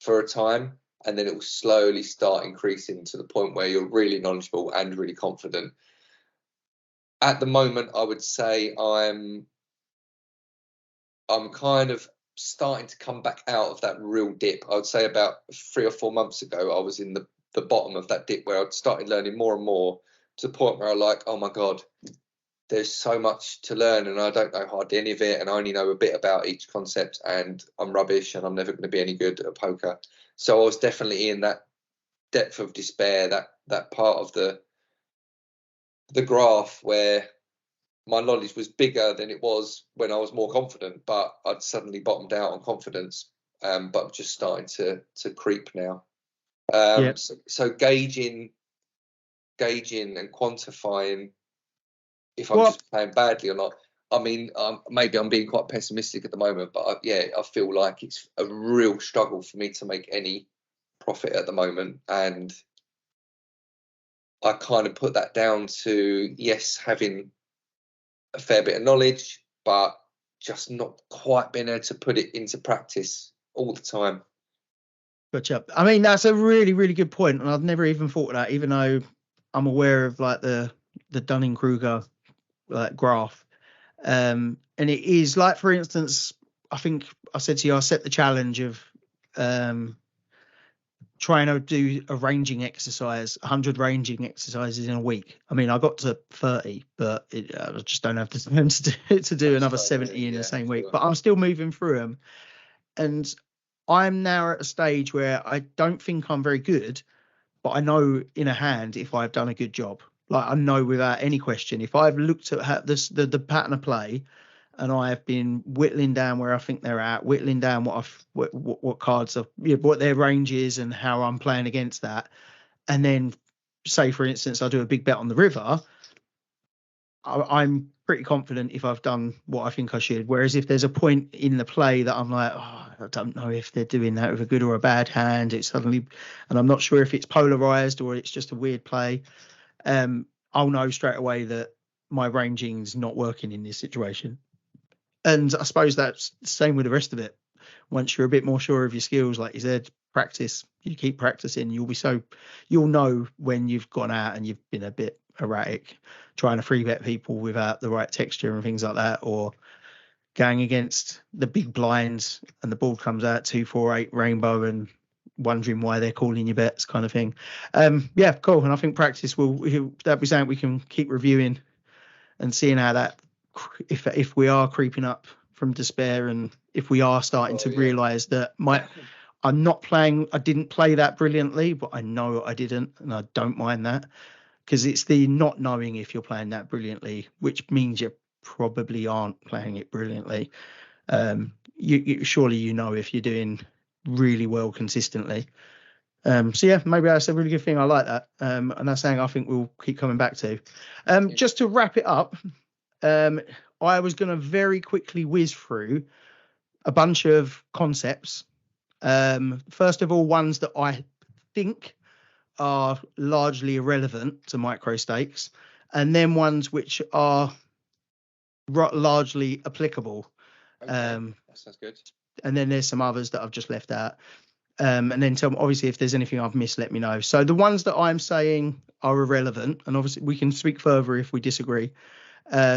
for a time, and then it will slowly start increasing to the point where you're really knowledgeable and really confident. At the moment, I would say I'm kind of starting to come back out of that real dip. I would say about 3 or 4 months ago, I was in the bottom of that dip where I'd started learning more and more, to the point where I like, oh my God, there's so much to learn and I don't know hardly any of it, and I only know a bit about each concept, and I'm rubbish and I'm never going to be any good at poker. So I was definitely in that depth of despair, that part of the graph where my knowledge was bigger than it was when I was more confident, but I'd suddenly bottomed out on confidence, but I'm just starting to creep now. So gauging and quantifying if I'm just playing badly or not. I mean, maybe I'm being quite pessimistic at the moment, but I feel like it's a real struggle for me to make any profit at the moment. And I kind of put that down to, yes, having a fair bit of knowledge, but just not quite been able to put it into practice all the time. Gotcha. I mean, that's a really, really good point, and I've never even thought of that, even though I'm aware of like the Dunning-Kruger like graph. And it is like, for instance, I think I said to you, I set the challenge of trying to do a ranging exercise, 100 ranging exercises in a week. I mean, I got to 30, but I just don't have the time to do another 70 in the same week. But I'm still moving through them, and I'm now at a stage where I don't think I'm very good, but I know in a hand if I've done a good job. Like, I know without any question, if I've looked at the pattern of play, and I have been whittling down where I think they're at, whittling down what cards are, what their range is, and how I'm playing against that. And then, say for instance, I do a big bet on the river. I'm pretty confident if I've done what I think I should. Whereas if there's a point in the play that I'm like, oh, I don't know if they're doing that with a good or a bad hand, it's suddenly, and I'm not sure if it's polarized or it's just a weird play. I'll know straight away that my ranging's not working in this situation. And I suppose that's the same with the rest of it. Once you're a bit more sure of your skills, like you said, practice, you keep practicing, you'll know when you've gone out and you've been a bit erratic, trying to free bet people without the right texture and things like that, or going against the big blinds and the board comes out 2-4-8 rainbow and wondering why they're calling your bets, kind of thing. Yeah, cool. And I think practice that'll be something we can keep reviewing and seeing how that, if we are creeping up from despair, and if we are starting to realize that I'm not playing, I didn't play that brilliantly, but I know I didn't, and I don't mind that, because it's the not knowing if you're playing that brilliantly, which means you probably aren't playing it brilliantly. Surely if you're doing really well consistently. So yeah, maybe that's a really good thing. I like that. And that's something I think we'll keep coming back to. Just to wrap it up, I was going to very quickly whiz through a bunch of concepts. First of all, ones that I think are largely irrelevant to micro stakes, and then ones which are largely applicable. Okay, that sounds good. And then there's some others that I've just left out. And then tell me, obviously, if there's anything I've missed, let me know. So the ones that I'm saying are irrelevant, and obviously we can speak further if we disagree.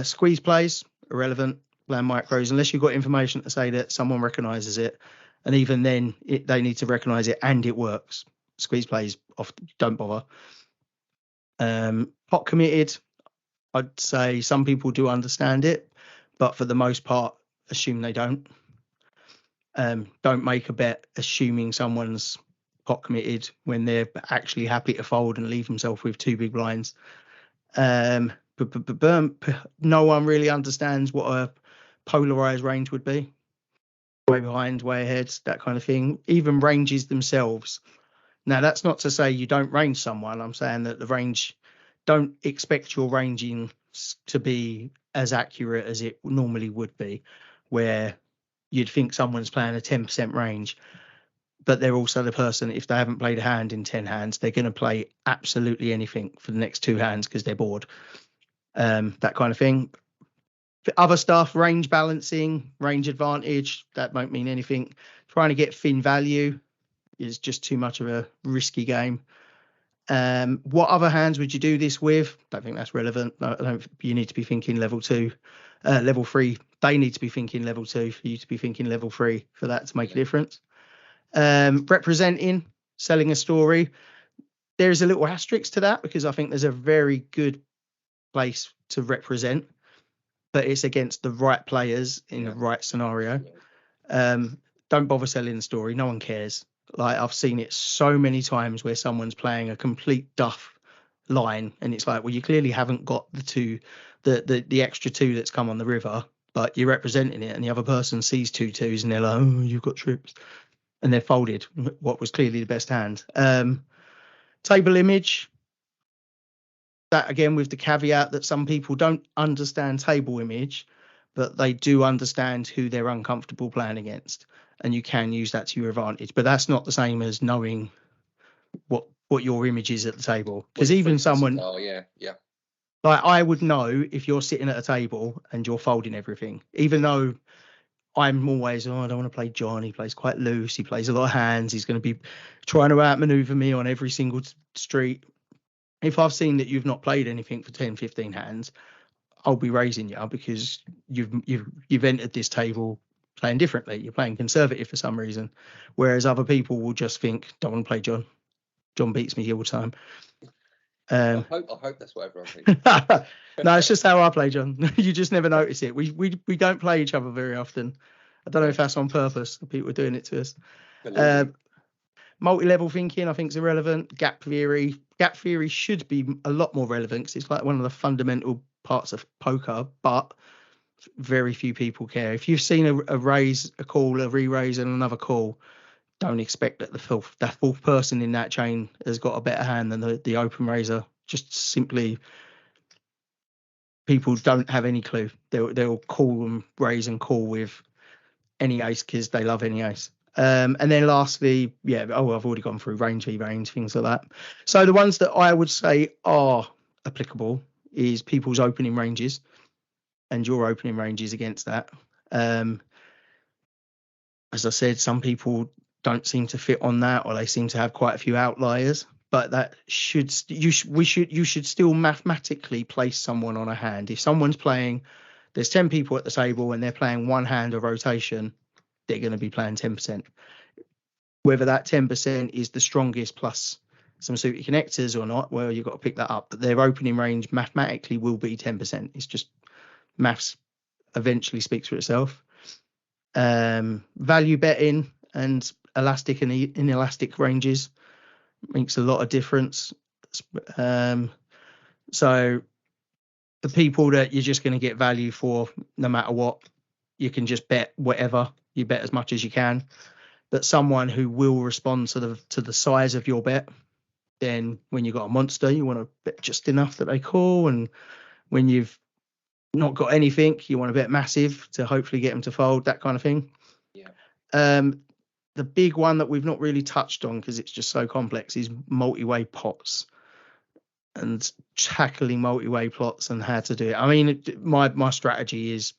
Squeeze plays, irrelevant. Land micros, unless you've got information to say that someone recognises it, and even then they need to recognise it and it works. Squeeze plays, don't bother. Pot committed, I'd say some people do understand it, but for the most part, assume they don't. Don't make a bet assuming someone's pot committed when they're actually happy to fold and leave themselves with two big blinds. No one really understands what a polarized range would be. Way behind, way ahead, that kind of thing. Even ranges themselves. Now, that's not to say you don't range someone. I'm saying that the range, don't expect your ranging to be as accurate as it normally would be, where you'd think someone's playing a 10% range, but they're also the person, if they haven't played a hand in 10 hands, they're going to play absolutely anything for the next 2 hands because they're bored. That kind of thing. For other stuff, range balancing, range advantage, that won't mean anything. Trying to get thin value is just too much of a risky game. What other hands would you do this with? Don't think that's relevant. You need to be thinking level 2, level 3. They need to be thinking level 2 for you to be thinking level 3 for that to make a difference. Representing, selling a story. There's a little asterisk to that because I think there's a very good place to represent, but it's against the right players in the right scenario. Don't bother selling the story. No one cares. Like, I've seen it so many times where someone's playing a complete duff line and it's like, well, you clearly haven't got the extra 2 that's come on the river, but you're representing it, and the other person sees 2 2s and they're like, oh, you've got trips, and they're folded what was clearly the best hand. Table image, that again with the caveat that some people don't understand table image, but they do understand who they're uncomfortable playing against, and you can use that to your advantage. But that's not the same as knowing what your image is at the table, because even someone Like, I would know if you're sitting at a table and you're folding everything, even though I'm always, I don't want to play John. He plays quite loose. He plays a lot of hands. He's going to be trying to outmaneuver me on every single street. If I've seen that you've not played anything for 10, 15 hands, I'll be raising you because you've entered this table playing differently. You're playing conservative for some reason, whereas other people will just think, don't want to play John. John beats me all the time. I hope that's what everyone thinks. No, it's just how I play, John. You just never notice it. We don't play each other very often. I don't know if that's on purpose. People are doing it to us. Multi-level thinking, I think, is irrelevant. Gap theory should be a lot more relevant because it's like one of the fundamental parts of poker, but very few people care. If you've seen a raise, a call, a re-raise, and another call, don't expect that the fourth person in that chain has got a better hand than the open raiser. Just simply, people don't have any clue. They'll call and raise and call with any ace because they love any ace. And then lastly, I've already gone through range v range, things like that. So the ones that I would say are applicable is people's opening ranges and your opening ranges against that. As I said, some people don't seem to fit on that, or they seem to have quite a few outliers. But that you should still mathematically place someone on a hand. If someone's playing, there's 10 people at the table and they're playing one hand of rotation, they're going to be playing 10%. Whether that 10% is the strongest plus some suited connectors or not, well, you've got to pick that up. But their opening range mathematically will be 10%. It's just maths eventually speaks for itself. Value betting and elastic and inelastic ranges makes a lot of difference. So the people that you're just going to get value for no matter what, you can just bet whatever. You bet as much as you can. But someone who will respond to the size of your bet, then when you've got a monster, you want to bet just enough that they call. And when you've not got anything, you want to bet massive to hopefully get them to fold, that kind of thing. Yeah. The big one that we've not really touched on because it's just so complex is multi-way pots and tackling multi-way plots and how to do it. I mean, my strategy is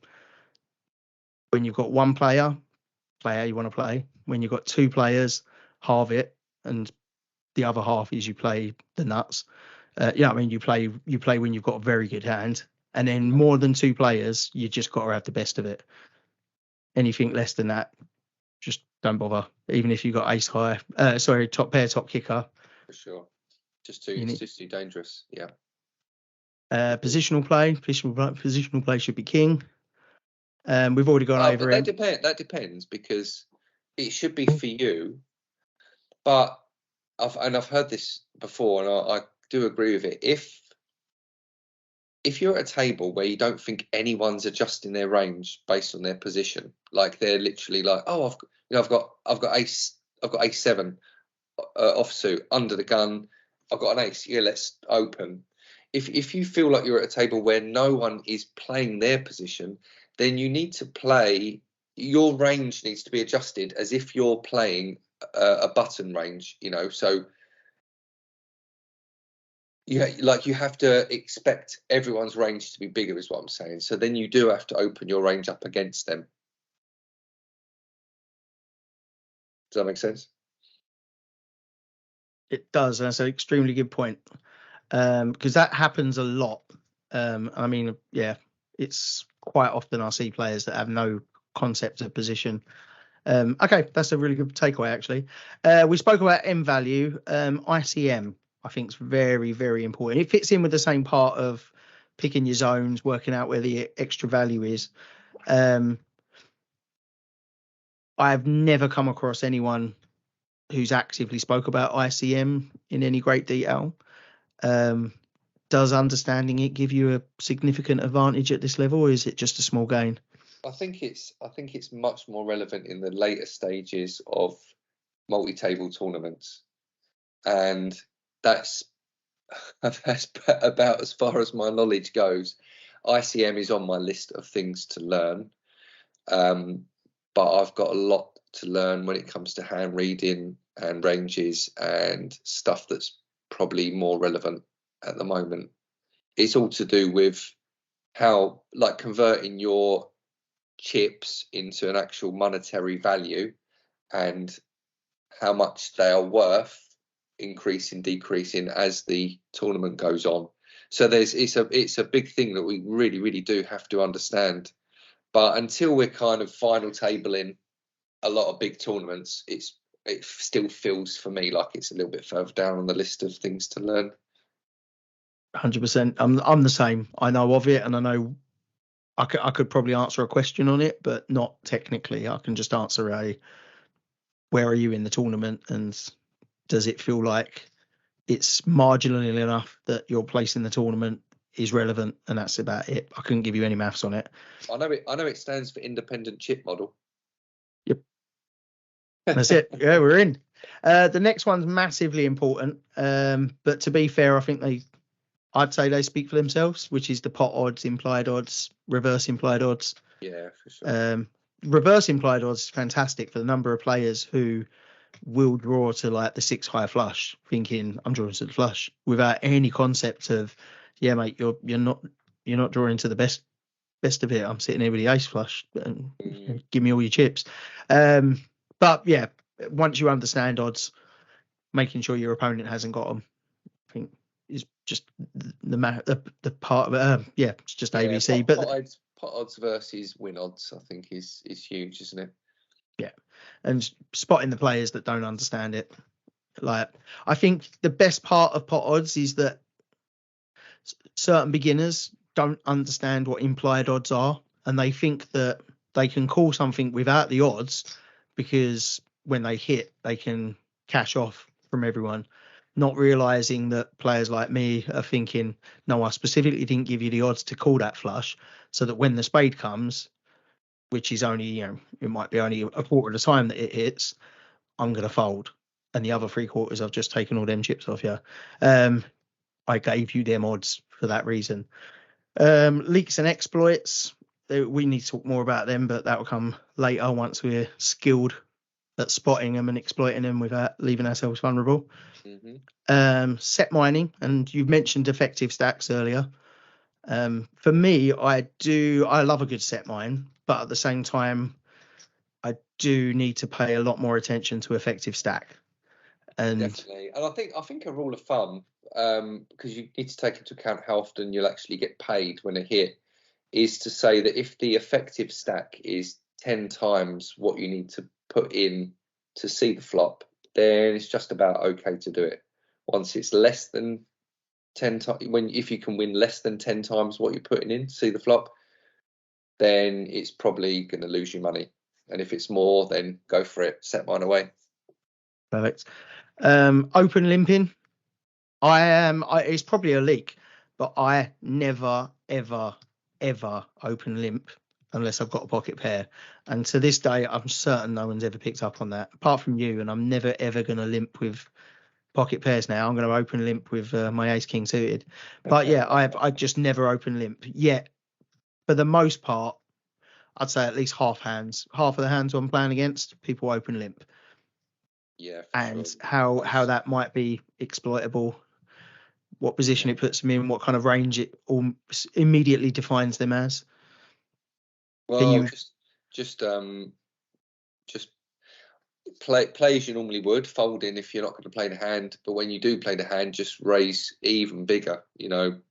when you've got one player you want to play. When you've got two players, halve it, and the other half is you play the nuts. You play when you've got a very good hand, and then more than two players, you just got to have the best of it. Anything less than that, just don't bother. Even if you've got ace high, top pair, top kicker. For sure. It's just too dangerous. Yeah. Positional play should be king. We've already gone over it. That depends because it should be for you. But I've heard this before, and I do agree with it. If you're at a table where you don't think anyone's adjusting their range based on their position, like they're literally like, oh, I've got ace-7 offsuit under the gun, I've got an ace. Yeah, let's open. If you feel like you're at a table where no one is playing their position, then you need to play. Your range needs to be adjusted as if you're playing a button range. So. You have to expect everyone's range to be bigger, is what I'm saying. So then you do have to open your range up against them. Does that make sense? It does. That's an extremely good point. Because that happens a lot. It's quite often I see players that have no concept of position. Okay, that's a really good takeaway, actually. We spoke about M value. ICM, I think, is very, very important. It fits in with the same part of picking your zones, working out where the extra value is. I've never come across anyone who's actively spoke about ICM in any great detail. Does understanding it give you a significant advantage at this level, or is it just a small gain? I think it's much more relevant in the later stages of multi-table tournaments, and that's about as far as my knowledge goes. ICM is on my list of things to learn, but I've got a lot to learn when it comes to hand reading and ranges and stuff that's probably more relevant at the moment it's all to do with how, like, converting your chips into an actual monetary value and how much they are worth increasing, decreasing as the tournament goes on. So it's a big thing that we really, really do have to understand. But until we're kind of final tabling a lot of big tournaments, it still feels for me like it's a little bit further down on the list of things to learn. 100%. I'm the same. I know of it, and I know I could probably answer a question on it, but not technically. I can just answer where are you in the tournament, and does it feel like it's marginally enough that your place in the tournament is relevant, and that's about it. I couldn't give you any maths on it. I know it stands for independent chip model. Yep. That's it. Yeah, we're in. The next one's massively important. But to be fair, I think I'd say they speak for themselves, which is the pot odds, implied odds, reverse implied odds. Yeah, for sure. Reverse implied odds is fantastic for the number of players who will draw to like the 6 high flush, thinking I'm drawing to the flush without any concept of, yeah, mate, you're not drawing to the best of it. I'm sitting here with the ace flush, and give me all your chips. But yeah, once you understand odds, making sure your opponent hasn't got them, I think is just the part of it. Yeah, it's just ABC. But pot odds versus win odds, I think is huge, isn't it? Yeah, and spotting the players that don't understand it. Like, I think the best part of pot odds is that certain beginners don't understand what implied odds are, and they think that they can call something without the odds because when they hit, they can cash off from everyone, not realizing that players like me are thinking, no, I specifically didn't give you the odds to call that flush, so that when the spade comes, which is only, it might be only a quarter of the time that it hits, I'm going to fold. And the other 3/4, I've just taken all them chips off you. I gave you them odds for that reason. Leaks and exploits, we need to talk more about them, but that will come later once we're skilled at spotting them and exploiting them without leaving ourselves vulnerable. Set mining, and you mentioned effective stacks earlier. For me, I love a good set mine, but at the same time, I do need to pay a lot more attention to effective stack. And definitely, and I think a rule of thumb, because you need to take into account how often you'll actually get paid when a hit, is to say that if the effective stack is 10 times what you need to put in to see the flop, then it's just about okay to do it. Once it's less than 10 times, if you can win less than 10 times what you're putting in to see the flop, then it's probably going to lose you money. And if it's more, then go for it. Set mine away. Perfect. Open limping. It's probably a leak, but I never, ever, ever open limp unless I've got a pocket pair. And to this day, I'm certain no one's ever picked up on that, apart from you. And I'm never, ever going to limp with pocket pairs now. I'm going to open limp with my ace king suited. But yeah, I just never open limp yet. For the most part, I'd say at least half of the hands I'm playing against, people open limp. Yeah, and sure. how that might be exploitable, what position it puts them in, what kind of range it immediately defines them as. Well, just play as you normally would, fold in if you're not going to play the hand, but when you do play the hand, just raise even bigger.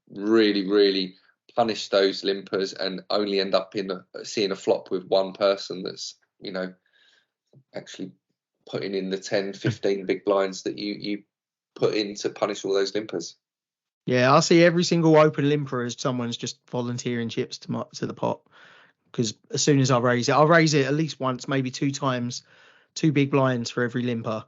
Really, really punish those limpers and only end up seeing a flop with one person that's actually putting in the 10, 15 big blinds that you put in to punish all those limpers. Yeah, I see every single open limper as someone's just volunteering chips to the pot, because as soon as I'll raise it at least once, maybe 2 times, 2 big blinds for every limper,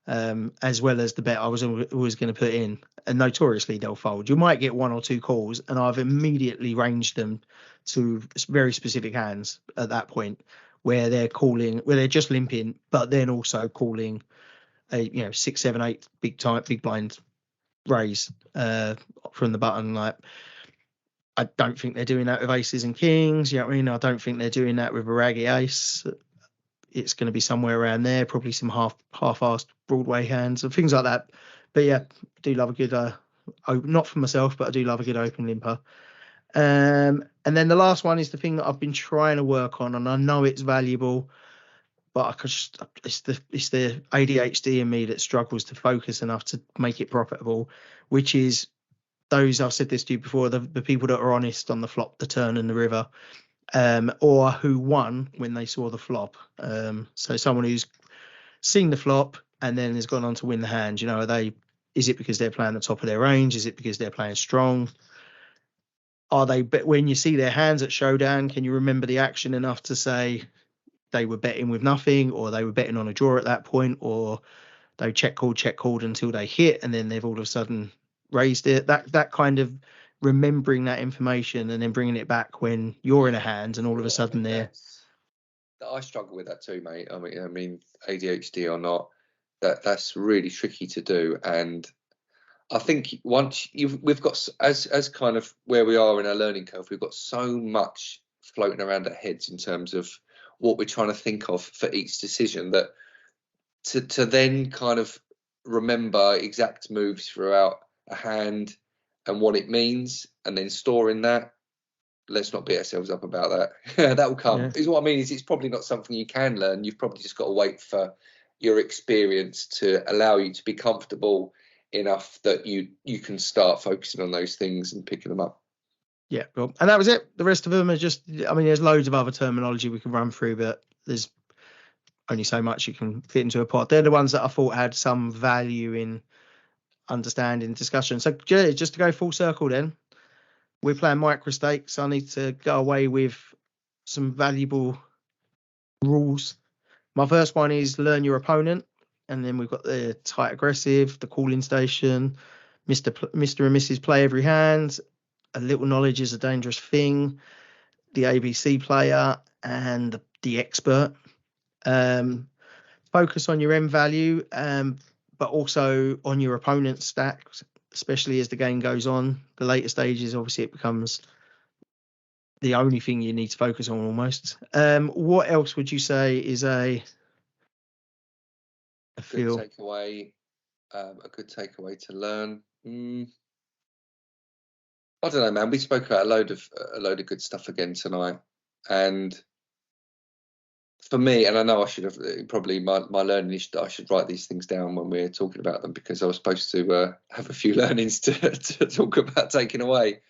as well as the bet I was always going to put in. And notoriously they'll fold. You might get 1 or 2 calls, and I've immediately ranged them to very specific hands at that point where they're just limping, but then also calling a 6, 7, 8 big blind raise from the button. Like, I don't think they're doing that with aces and kings. You know what I mean? I don't think they're doing that with a raggy ace. It's going to be somewhere around there, probably some half-assed Broadway hands and things like that. But yeah, do love a good Not for myself, but I do love a good open limper. And then the last one is the thing that I've been trying to work on, and I know it's valuable, but it's the ADHD in me that struggles to focus enough to make it profitable, which is those, I've said this to you before, the people that are honest on the flop, the turn and the river, or who won when they saw the flop. So someone who's seen the flop and then has gone on to win the hand. Is it because they're playing the top of their range? Is it because they're playing strong? But when you see their hands at showdown, can you remember the action enough to say they were betting with nothing, or they were betting on a draw at that point, or they check called until they hit, and then they've all of a sudden raised it? That kind of remembering that information and then bringing it back when you're in a hand and all of a sudden I struggle with that too, mate. I mean, ADHD or not, that's really tricky to do. And I think once we've got, as kind of where we are in our learning curve, we've got so much floating around our heads in terms of what we're trying to think of for each decision, that to then kind of remember exact moves throughout a hand and what it means, and then storing that. Let's not beat ourselves up about that. That will come. Yeah. Is what I mean. Is it's probably not something you can learn. You've probably just got to wait for your experience to allow you to be comfortable enough that you can start focusing on those things and picking them up. Yeah, cool. And that was it. The rest of them are just, there's loads of other terminology we can run through, but there's only so much you can fit into a pot. They're the ones that I thought had some value in understanding discussion. So just to go full circle then, we're playing micro stakes. I need to go away with some valuable rules. My first one is learn your opponent. And then we've got the tight aggressive, the calling station, Mr. and Mrs. play every hand. A little knowledge is a dangerous thing. The ABC player and the expert. Focus on your M value, but also on your opponent's stacks, especially as the game goes on. The later stages, obviously, it becomes the only thing you need to focus on almost. What else would you say is a good takeaway? A good takeaway to learn. I don't know, man. We spoke about a load of good stuff again tonight, and for me, and I know I should have probably my learning is that I should write these things down when we're talking about them, because I was supposed to have a few learnings to talk about taking away.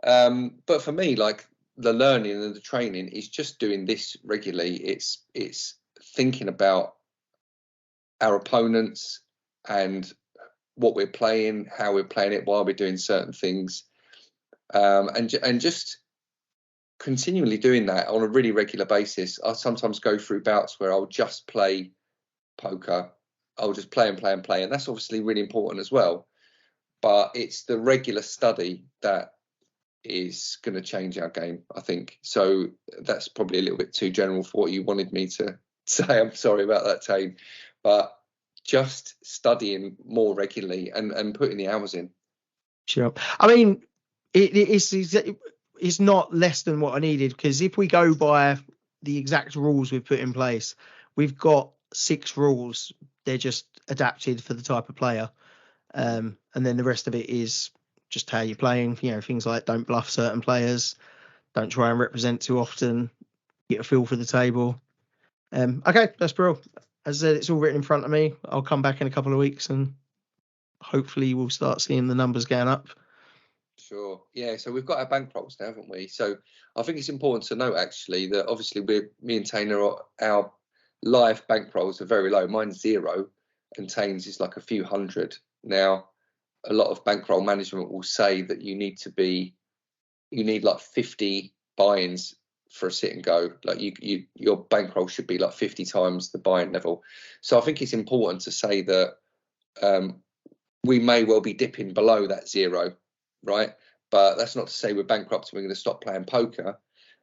But for me, like, the learning and the training is just doing this regularly. It's thinking about our opponents and what we're playing, how we're playing it, why we're doing certain things, and just continually doing that on a really regular basis. I sometimes go through bouts where I'll just play poker. I'll just play and play and play, and that's obviously really important as well. But it's the regular study that is going to change our game, I think. So that's probably a little bit too general for what you wanted me to say. I'm sorry about that, Tain. But just studying more regularly and putting the hours in. Sure. I mean, it's not less than what I needed, because if we go by the exact rules we've put in place, we've got 6 rules. They're just adapted for the type of player. And then the rest of it is just how you're playing, things like don't bluff certain players, don't try and represent too often, get a feel for the table. Okay, that's brilliant. As I said, it's all written in front of me. I'll come back in a couple of weeks and hopefully we'll start seeing the numbers going up. Sure. Yeah. So we've got our bankrolls now, haven't we? So I think it's important to note, actually, that obviously me and Tain our live bankrolls are very low. Mine's 0 and Tain's is like a few hundred. Now, a lot of bankroll management will say that you need like 50 buy-ins for a sit and go. Like your bankroll should be like 50 times the buy-in level. So I think it's important to say that we may well be dipping below that 0, right? But that's not to say we're bankrupt and we're going to stop playing poker.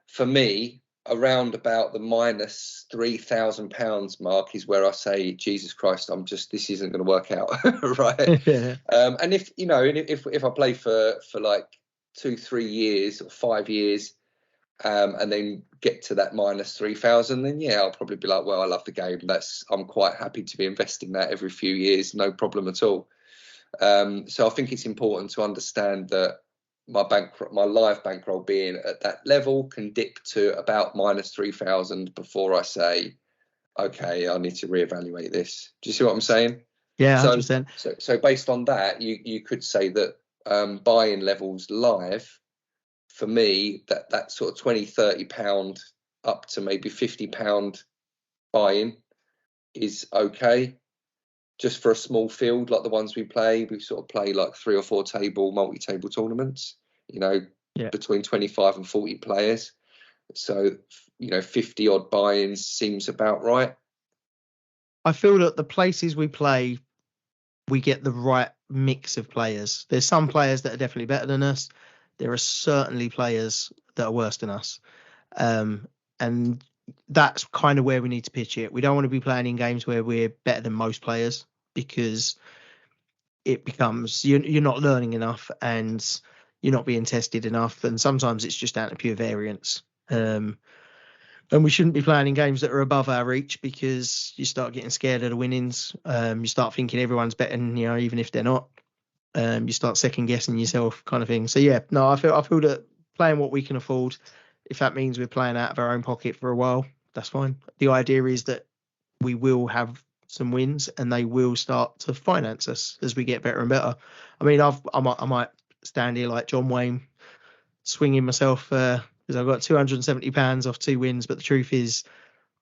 For me, around about the minus £3,000 mark is where I say, Jesus Christ, this isn't going to work out, right? Yeah. And if I play for like 2-3 years or 5 years, and then get to that minus 3,000, then yeah, I'll probably be like, well, I love the game. I'm quite happy to be investing that every few years, no problem at all. So I think it's important to understand that my live bankroll being at that level can dip to about -3,000 before I say, okay, I need to reevaluate this. Do you see what I'm saying? Yeah, 100%. So based on that, you could say that buy-in levels live, for me, that sort of 20-30 pound up to maybe 50 pound buy-in is okay. Just for a small field like the ones we sort of play like 3 or 4 multi-table tournaments, between 25 and 40 players. So, 50 odd buy-ins seems about right. I feel that the places we play, we get the right mix of players. There's some players that are definitely better than us. There are certainly players that are worse than us. And that's kind of where we need to pitch it. We don't want to be playing in games where we're better than most players, because it becomes you're not learning enough and you're not being tested enough. And sometimes it's just down to pure variance. And we shouldn't be playing in games that are above our reach, because you start getting scared of the winnings. You start thinking everyone's better than, even if they're not. You start second guessing yourself, kind of thing. So yeah, no, I feel that playing what we can afford, if that means we're playing out of our own pocket for a while, that's fine. The idea is that we will have some wins and they will start to finance us as we get better and better. I mean, I might stand here like John Wayne, swinging myself because I've got £270 off 2 wins, but the truth is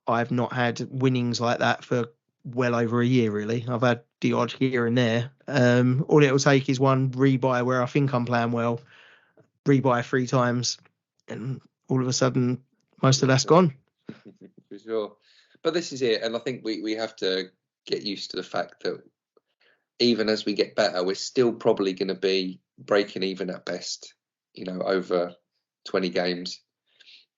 I've not had winnings like that for well over a year, really. I've had the odd here and there. All it'll take is one rebuy where I think I'm playing well, rebuy 3 times, and all of a sudden most of that's gone. For sure. But this is it, and I think we have to get used to the fact that even as we get better, we're still probably going to be breaking even at best, over 20 games,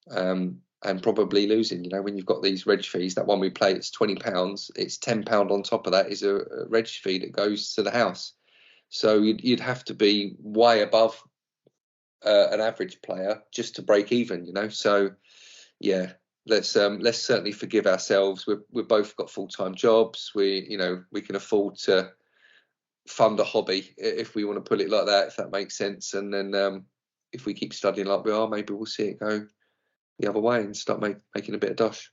and probably losing. When you've got these reg fees, that one we play, it's £20, it's £10 on top of that is a reg fee that goes to the house. So you'd have to be way above an average player just to break even, So yeah. Let's certainly forgive ourselves. We've both got full-time jobs. We can afford to fund a hobby, if we want to put it like that, if that makes sense. And then if we keep studying like we are, maybe we'll see it go the other way and start making a bit of dosh.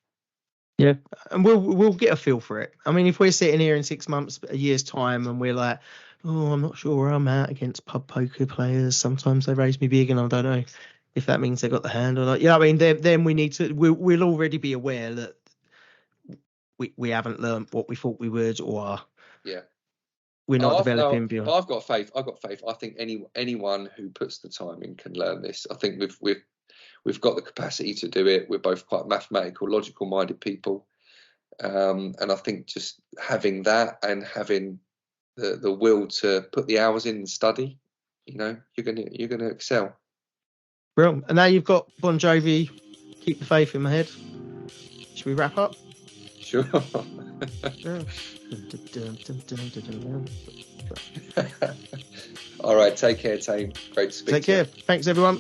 Yeah, and we'll get a feel for it. I mean, if we're sitting here in 6 months, a year's time, and we're like, oh, I'm not sure where I'm at against pub poker players. Sometimes they raise me big, and I don't know if that means they got the hand or not. I mean, then we need to. We'll already be aware that we haven't learned what we thought we would, or we're not developing beyond. I've got faith. I think anyone who puts the time in can learn this. I think we've got the capacity to do it. We're both quite mathematical, logical-minded people, and I think just having that and having the will to put the hours in and study, you're gonna excel. Brilliant. And now you've got Bon Jovi, Keep the Faith in my head. Should we wrap up? Sure. All right. Take care, Tain. Great to speak to you. Take care. Thanks, everyone.